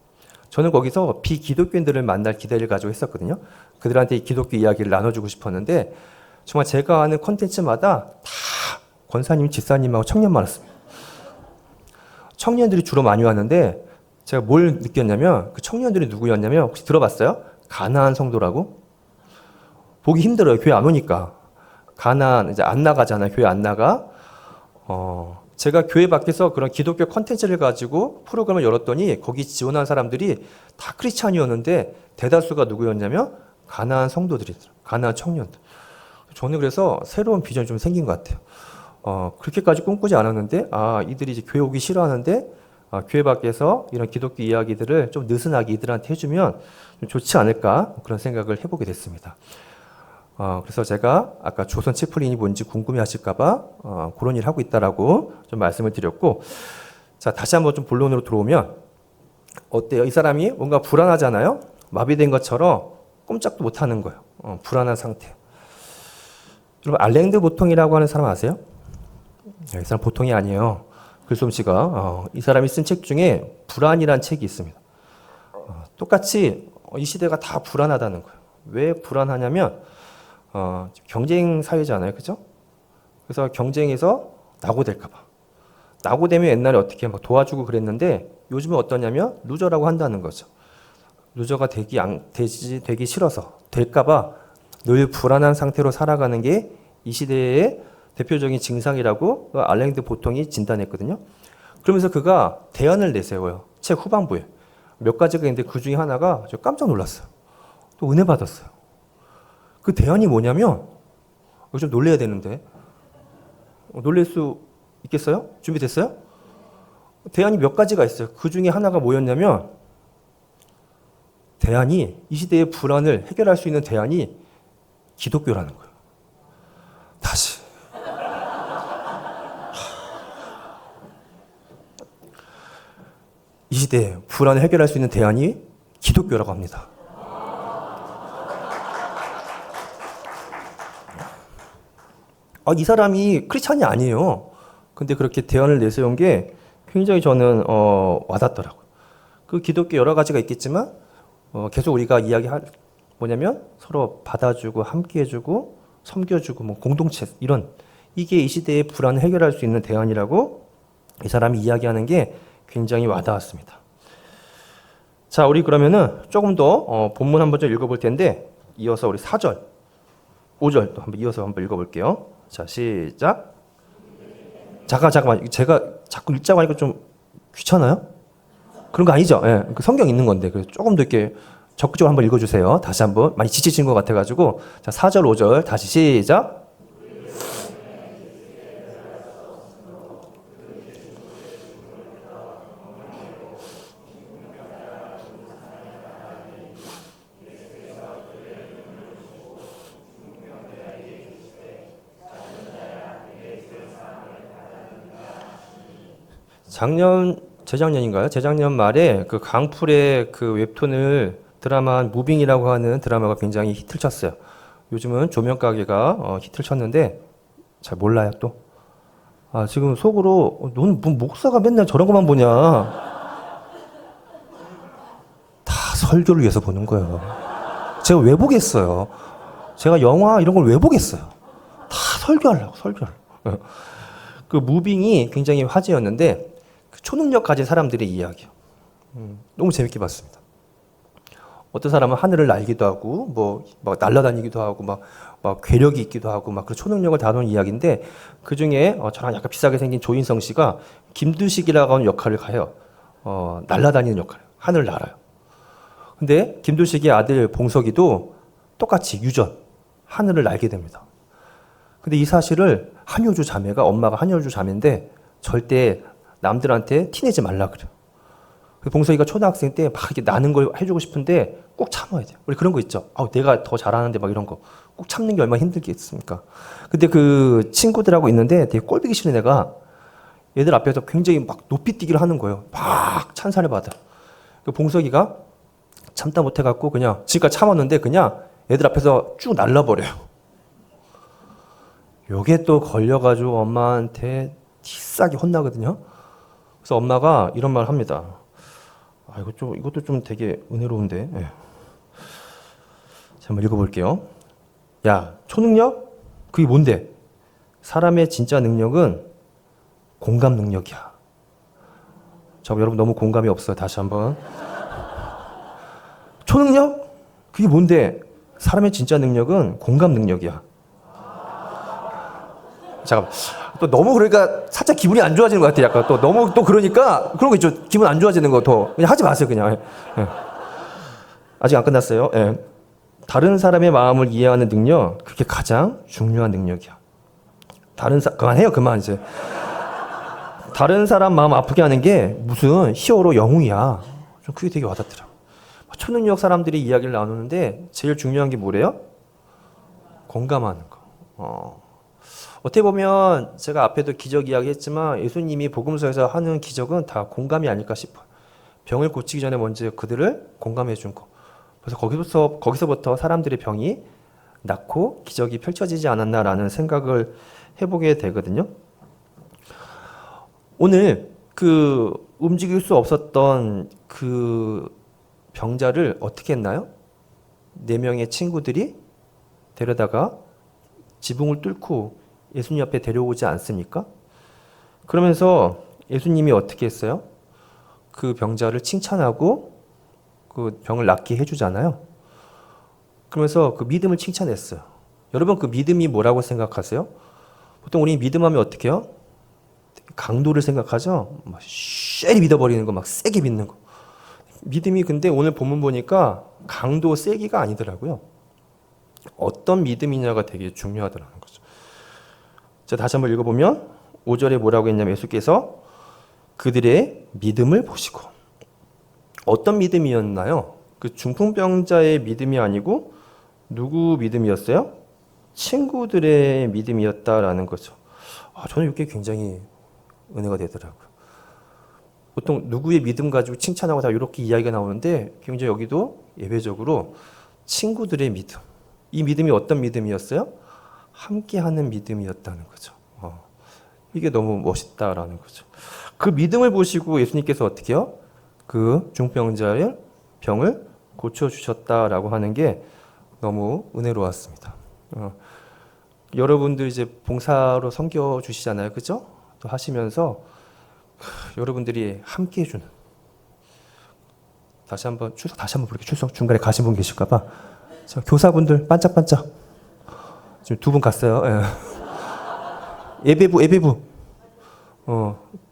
Speaker 1: 저는 거기서 비기독교인들을 만날 기대를 가지고 했었거든요. 그들한테 이 기독교 이야기를 나눠주고 싶었는데 정말 제가 하는 콘텐츠마다 다 권사님, 집사님하고 청년 많았습니다. 청년들이 주로 많이 왔는데 제가 뭘 느꼈냐면 그 청년들이 누구였냐면 혹시 들어봤어요? 가나안 성도라고? 보기 힘들어요. 교회 안 오니까. 가나안 이제 안 나가잖아요. 교회 안 나가. 제가 교회 밖에서 그런 기독교 콘텐츠를 가지고 프로그램을 열었더니 거기 지원한 사람들이 다 크리스찬이었는데 대다수가 누구였냐면 가나안 성도들이더라고요. 가나안 청년들. 저는 그래서 새로운 비전이 좀 생긴 것 같아요. 그렇게까지 꿈꾸지 않았는데 이들이 이제 교회 오기 싫어하는데 교회 밖에서 이런 기독교 이야기들을 좀 느슨하게 이들한테 해주면 좀 좋지 않을까 그런 생각을 해보게 됐습니다. 그래서 제가 아까 조선 채플린이 뭔지 궁금해 하실까봐 그런 일을 하고 있다라고 좀 말씀을 드렸고, 자, 다시 한번 좀 본론으로 들어오면 어때요? 이 사람이 뭔가 불안하잖아요? 마비된 것처럼 꼼짝도 못 하는 거예요. 불안한 상태. 여러분, 알랭드 보통이라고 하는 사람 아세요? 이 사람 보통이 아니에요. 글솜씨가. 이 사람이 쓴 책 중에 불안이란 책이 있습니다. 똑같이 이 시대가 다 불안하다는 거예요. 왜 불안하냐면 경쟁 사회잖아요. 그죠? 그래서 경쟁에서 낙오될까봐. 낙오되면 옛날에 어떻게 막 도와주고 그랬는데 요즘은 어떠냐면 루저라고 한다는 거죠. 루저가 되기 싫어서 될까봐 늘 불안한 상태로 살아가는 게 이 시대의 대표적인 증상이라고 알랭드 보통이 진단했거든요. 그러면서 그가 대안을 내세워요. 책 후반부에. 몇 가지가 있는데 그 중에 하나가 저 깜짝 놀랐어요. 또 은혜 받았어요. 그 대안이 뭐냐면 이거 좀 놀래야 되는데 놀랄 수 있겠어요? 준비됐어요? 대안이 몇 가지가 있어요. 그 중에 하나가 뭐였냐면 대안이 이 시대의 불안을 해결할 수 있는 대안이 기독교라는 거예요. 다시. 이 시대의 불안을 해결할 수 있는 대안이 기독교라고 합니다. 이 사람이 크리스찬이 아니에요. 근데 그렇게 대안을 내세운 게 굉장히 저는 와닿더라고요. 그 기독교 여러 가지가 있겠지만 계속 우리가 뭐냐면 서로 받아주고 함께해주고 섬겨주고 뭐 공동체 이런 이게 이 시대의 불안을 해결할 수 있는 대안이라고 이 사람이 이야기하는 게 굉장히 와닿았습니다. 자, 우리 그러면은 조금 더 본문 한번 좀 읽어볼 텐데 이어서 우리 4절, 5절 또 한번 이어서 한번 읽어볼게요. 자, 시작. 잠깐만. 제가 자꾸 읽자고 하니까 좀 귀찮아요? 그런 거 아니죠? 예, 그 성경 있는 건데 그래서 조금 더 이렇게 적극적으로 한번 읽어주세요. 다시 한번 많이 지치신 것 같아가지고 자 4절 5절 다시 시작. 재작년인가요? 재작년 말에 그 강풀의 그 웹툰을 드라마 무빙이라고 하는 드라마가 굉장히 히트를 쳤어요. 요즘은 조명가게가 히트를 쳤는데 잘 몰라요 또. 아 지금 속으로 너는 뭐 목사가 맨날 저런 것만 보냐. 다 설교를 위해서 보는 거예요. 제가 왜 보겠어요. 제가 영화 이런 걸 왜 보겠어요. 다 설교하려고. 그 무빙이 굉장히 화제였는데 그 초능력 가진 사람들의 이야기요. 너무 재밌게 봤습니다. 어떤 사람은 하늘을 날기도 하고 막 날아다니기도 하고 막 괴력이 있기도 하고 막 그런 초능력을 다루는 이야기인데 그 중에 저랑 약간 비슷하게 생긴 조인성 씨가 김두식이라고 하는 역할을 가요. 날아다니는 역할, 하늘을 날아요. 근데 김두식의 아들 봉석이도 똑같이 유전, 하늘을 날게 됩니다. 근데 이 사실을 한효주 자매가 엄마가 한효주 자매인데 절대 남들한테 티내지 말라 그래요. 봉석이가 초등학생 때 막 이렇게 나는 걸 해주고 싶은데 꼭 참아야 돼요. 우리 그런 거 있죠. 내가 더 잘하는데 막 이런 거 꼭 참는 게 얼마나 힘들겠습니까? 근데 그 친구들하고 있는데 되게 꼴보기 싫은 애가 얘들 앞에서 굉장히 막 높이 뛰기를 하는 거예요. 막 찬사를 받아. 그 봉석이가 참다 못해갖고 그냥 지금까지 참았는데 그냥 애들 앞에서 쭉 날라버려요. 요게 또 걸려가지고 엄마한테 티싸게 혼나거든요. 그래서 엄마가 이런 말을 합니다. 이것도 좀 되게 은혜로운데. 예. 자, 한번 읽어볼게요. 야, 초능력? 그게 뭔데? 사람의 진짜 능력은 공감 능력이야. 여러분 너무 공감이 없어요. 다시 한번. 초능력? 그게 뭔데? 사람의 진짜 능력은 공감 능력이야. 잠깐만. 또 너무 그러니까 살짝 기분이 안 좋아지는 것 같아. 약간 또 너무 또 그러니까 그런 거 있죠. 기분 안 좋아지는 거 더 그냥 하지 마세요. 그냥. 예. 아직 안 끝났어요. 예. 다른 사람의 마음을 이해하는 능력, 그게 가장 중요한 능력이야. 그만해요. 그만 이제. 다른 사람 마음 아프게 하는 게 무슨 히어로 영웅이야. 좀 그게 되게 와닿더라고. 초능력 사람들이 이야기를 나누는데 제일 중요한 게 뭐래요? 공감하는 거. 어떻게 보면 제가 앞에도 기적 이야기 했지만 예수님이 복음서에서 하는 기적은 다 공감이 아닐까 싶어요. 병을 고치기 전에 먼저 그들을 공감해 준 거. 그래서 거기서부터 사람들의 병이 낫고 기적이 펼쳐지지 않았나라는 생각을 해보게 되거든요. 오늘 그 움직일 수 없었던 그 병자를 어떻게 했나요? 4명의 친구들이 데려다가 지붕을 뚫고 예수님 앞에 데려오지 않습니까? 그러면서 예수님이 어떻게 했어요? 그 병자를 칭찬하고 그 병을 낫게 해주잖아요. 그러면서 그 믿음을 칭찬했어요. 여러분 그 믿음이 뭐라고 생각하세요? 보통 우리 믿음하면 어떻게 해요? 강도를 생각하죠? 막 쉐리 믿어버리는 거, 막 세게 믿는 거. 믿음이 근데 오늘 본문 보니까 강도 세기가 아니더라고요. 어떤 믿음이냐가 되게 중요하더라는 거죠. 자, 다시 한번 읽어보면 5절에 뭐라고 했냐면 예수께서 그들의 믿음을 보시고 어떤 믿음이었나요? 그 중풍병자의 믿음이 아니고 누구 믿음이었어요? 친구들의 믿음이었다라는 거죠. 저는 이게 굉장히 은혜가 되더라고요. 보통 누구의 믿음 가지고 칭찬하고 다 이렇게 이야기가 나오는데 굉장히 여기도 예배적으로 친구들의 믿음. 이 믿음이 어떤 믿음이었어요? 함께하는 믿음이었다는 거죠. 이게 너무 멋있다라는 거죠. 그 믿음을 보시고 예수님께서 어떻게 해요? 그 중풍병자의 병을 고쳐주셨다라고 하는 게 너무 은혜로웠습니다. 여러분들 이제 봉사로 섬겨주시잖아요. 그죠? 또 하시면서 여러분들이 함께 해주는 다시 한번 부를게요. 출석 중간에 가신 분 계실까봐. 자, 교사분들 반짝반짝 지금 2분 갔어요. 예. 예배부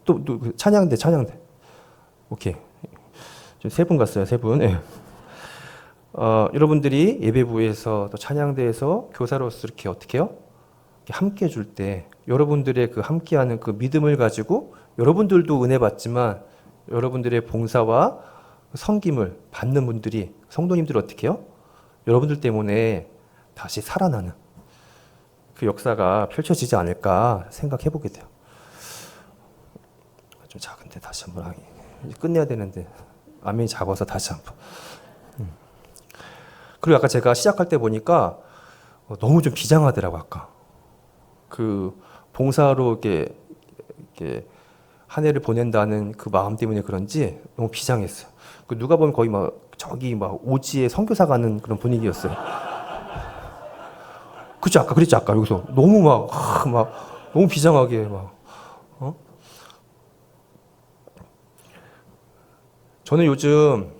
Speaker 1: 또 찬양대 오케이 지금 3분 갔어요. 3분. 예. 여러분들이 예배부에서 또 찬양대에서 교사로서 이렇게 어떻게 해요? 함께 해줄 때 여러분들의 그 함께하는 그 믿음을 가지고 여러분들도 은혜 받지만 여러분들의 봉사와 섬김을 받는 분들이 성도님들 어떻게 해요? 여러분들 때문에 다시 살아나는 그 역사가 펼쳐지지 않을까 생각해 보게 돼요. 좀 작은데 다시 한번 이제 끝내야 되는데 안면이 작아서 다시 한번. 그리고 아까 제가 시작할 때 보니까 너무 좀 비장하더라고 아까. 그 봉사로 이렇게 한 해를 보낸다는 그 마음 때문에 그런지 너무 비장했어요. 그 누가 보면 거의 막 저기 막 오지에 선교사 가는 그런 분위기였어요. 그치 아까 그랬지 아까 여기서 너무 막 너무 비장하게 막. 저는 요즘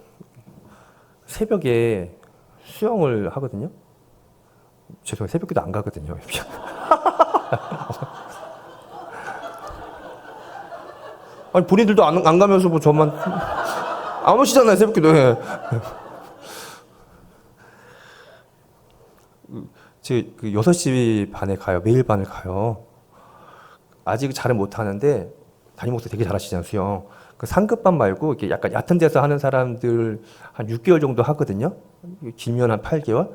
Speaker 1: 새벽에 수영을 하거든요. 죄송해요. 새벽기도 안 가거든요. 아니 본인들도 안 가면서 뭐 저만 안 오시잖아요. 새벽기도에. 제 그 6시 반에 가요. 매일 반을 가요. 아직 잘은 못하는데 담임 목사 되게 잘하시잖아요. 수영. 그 상급반 말고 이렇게 약간 얕은 데서 하는 사람들 한 6개월 정도 하거든요. 길면 한 8개월.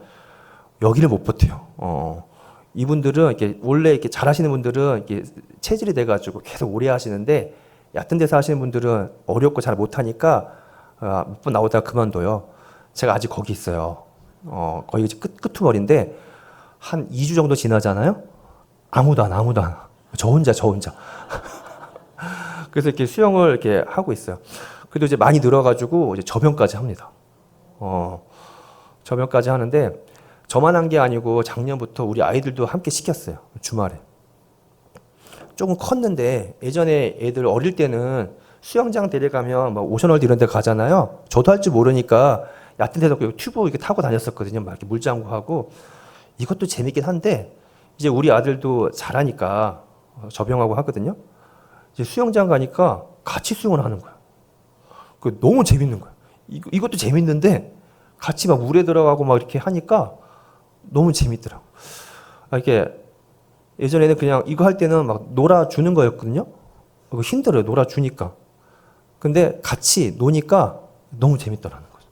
Speaker 1: 여기를 못 버텨요. 이분들은 이렇게 원래 이렇게 잘하시는 분들은 이렇게 체질이 돼가지고 계속 오래 하시는데 얕은 데서 하시는 분들은 어렵고 잘 못하니까 몇 번 나오다가 그만둬요. 제가 아직 거기 있어요. 거의 끄트머리인데 한 2주 정도 지나잖아요. 아무도 안 와. 저 혼자. 그래서 이렇게 수영을 이렇게 하고 있어요. 그래도 이제 많이 늘어가지고 이제 저변까지 합니다. 저변까지 하는데 저만 한 게 아니고 작년부터 우리 아이들도 함께 시켰어요. 주말에. 조금 컸는데 예전에 애들 어릴 때는 수영장 데려가면 막 오션월드 이런 데 가잖아요. 저도 할 줄 모르니까 얕은 데서 튜브 이렇게 타고 다녔었거든요. 막 이렇게 물장구 하고. 이것도 재밌긴 한데 이제 우리 아들도 잘하니까 접영하고 하거든요. 이제 수영장 가니까 같이 수영을 하는 거야. 그 너무 재밌는 거야. 이것도 재밌는데 같이 막 물에 들어가고 막 이렇게 하니까 너무 재밌더라고. 이렇게 예전에는 그냥 이거 할 때는 막 놀아주는 거였거든요. 그거 힘들어요. 놀아주니까. 근데 같이 노니까 너무 재밌더라는 거죠.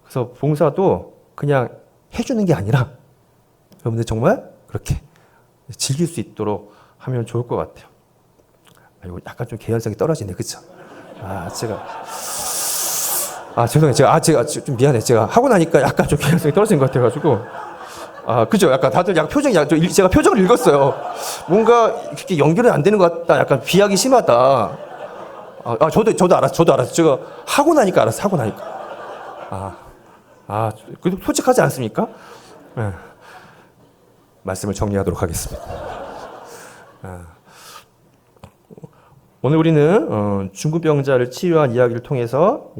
Speaker 1: 그래서 봉사도 그냥 해주는 게 아니라 여러분들 정말 그렇게 즐길 수 있도록 하면 좋을 것 같아요. 이거 약간 좀 개연성이 떨어지네, 그쵸? 죄송해요. 제가 좀 미안해. 제가 하고 나니까 약간 좀 개연성이 떨어진 것 같아가지고. 그죠? 약간 다들 약간 표정이, 제가 표정을 읽었어요. 뭔가 이렇게 연결이 안 되는 것 같다. 약간 비약이 심하다. 저도 알았어. 제가 하고 나니까 알았어. 하고 나니까. 그래도 솔직하지 않습니까? 네. 말씀을 정리하도록 하겠습니다. 오늘 우리는 중풍병자를 치유한 이야기를 통해서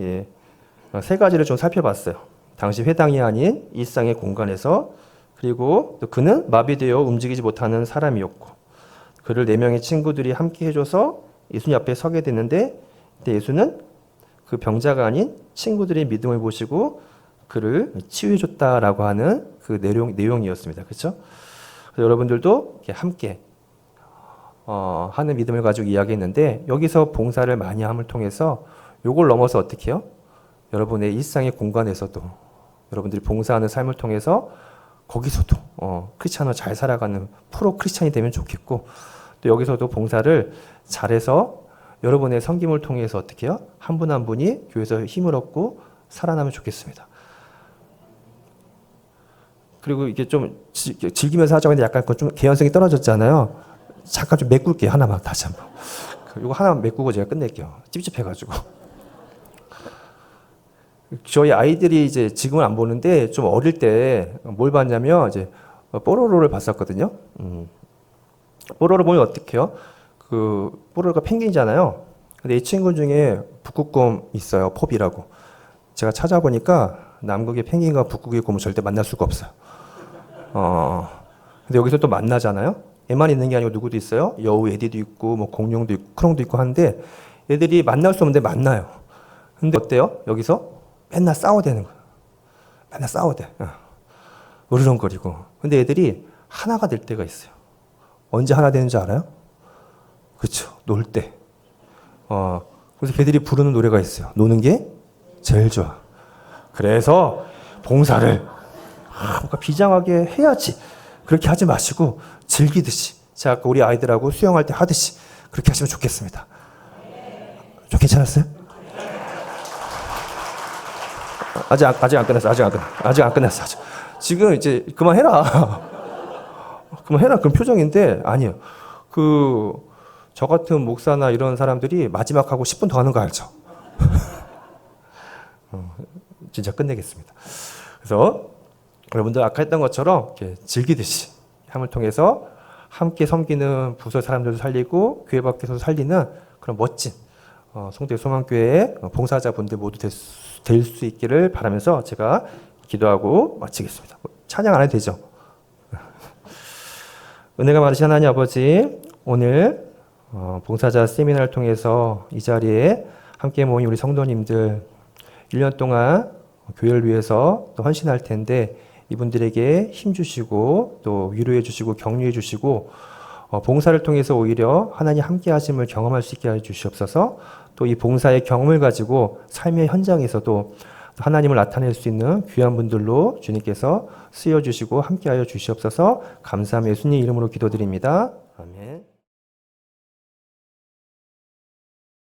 Speaker 1: 세 가지를 좀 살펴봤어요. 당시 회당이 아닌 일상의 공간에서, 그리고 또 그는 마비되어 움직이지 못하는 사람이었고, 그를 4명의 친구들이 함께 해줘서 예수님 앞에 서게 됐는데, 그때 예수는 그 병자가 아닌 친구들의 믿음을 보시고 그를 치유해줬다라고 하는 그 내용이었습니다. 그렇죠? 여러분들도 이렇게 함께 하는 믿음을 가지고 이야기했는데, 여기서 봉사를 많이 함을 통해서 요걸 넘어서 어떻게 해요? 여러분의 일상의 공간에서도 여러분들이 봉사하는 삶을 통해서 거기서도 크리스찬으로 잘 살아가는 프로 크리스찬이 되면 좋겠고, 또 여기서도 봉사를 잘해서 여러분의 섬김을 통해서 어떻게 해요? 한 분 한 분이 교회에서 힘을 얻고 살아나면 좋겠습니다. 그리고 이게 좀 즐기면서 하자고 했는데 약간 좀 개연성이 떨어졌잖아요. 잠깐 좀 메꿀게요. 하나만 다시 한번. 이거 하나만 메꾸고 제가 끝낼게요. 찝찝해가지고. 저희 아이들이 이제 지금은 안 보는데 좀 어릴 때 뭘 봤냐면 이제 뽀로로를 봤었거든요. 뽀로로 보면 어떻게 해요? 그 뽀로로가 펭귄이잖아요. 근데 이 친구 중에 북극곰 있어요. 포비라고. 제가 찾아보니까 남극의 펭귄과 북극의 곰은 절대 만날 수가 없어요. 근데 여기서 또 만나잖아요. 얘만 있는 게 아니고 누구도 있어요. 여우 애디도 있고 뭐 공룡도 있고 크롱도 있고 한데 얘들이 만날 수 없는데 만나요. 근데 어때요? 여기서 맨날 싸워대는 거예요. 맨날 싸워대. 으르렁거리고. 근데 애들이 하나가 될 때가 있어요. 언제 하나 되는 줄 알아요? 그렇죠. 놀 때. 그래서 걔들이 부르는 노래가 있어요. 노는 게 제일 좋아. 그래서 봉사를 뭔가 비장하게 해야지. 그렇게 하지 마시고 즐기듯이, 제가 아까 우리 아이들하고 수영할 때 하듯이 그렇게 하시면 좋겠습니다. 좀 괜찮았어요? 아직 안 끝났어. 아직 안 끝났어. 지금 이제 그만해라. 그만해라. 그런 표정인데 아니에요. 저 같은 목사나 이런 사람들이 마지막하고 10분 더 하는 거 알죠? 진짜 끝내겠습니다. 그래서 여러분들 아까 했던 것처럼 이렇게 즐기듯이 함을 통해서 함께 섬기는 부서 사람들도 살리고 교회 밖에서도 살리는 그런 멋진 송대 소망교회의 봉사자분들 모두 될 수 있기를 바라면서 제가 기도하고 마치겠습니다. 찬양 안 해도 되죠? 은혜가 많으신 하나님 아버지, 오늘 봉사자 세미나를 통해서 이 자리에 함께 모인 우리 성도님들 1년 동안 교회를 위해서 또 헌신할 텐데 이분들에게 힘 주시고 또 위로해 주시고 격려해 주시고 봉사를 통해서 오히려 하나님 함께 하심을 경험할 수 있게 해 주시옵소서. 또 이 봉사의 경험을 가지고 삶의 현장에서도 하나님을 나타낼 수 있는 귀한 분들로 주님께서 쓰여 주시고 함께 하여 주시옵소서. 감사하며 예수님 이름으로 기도드립니다. 아멘.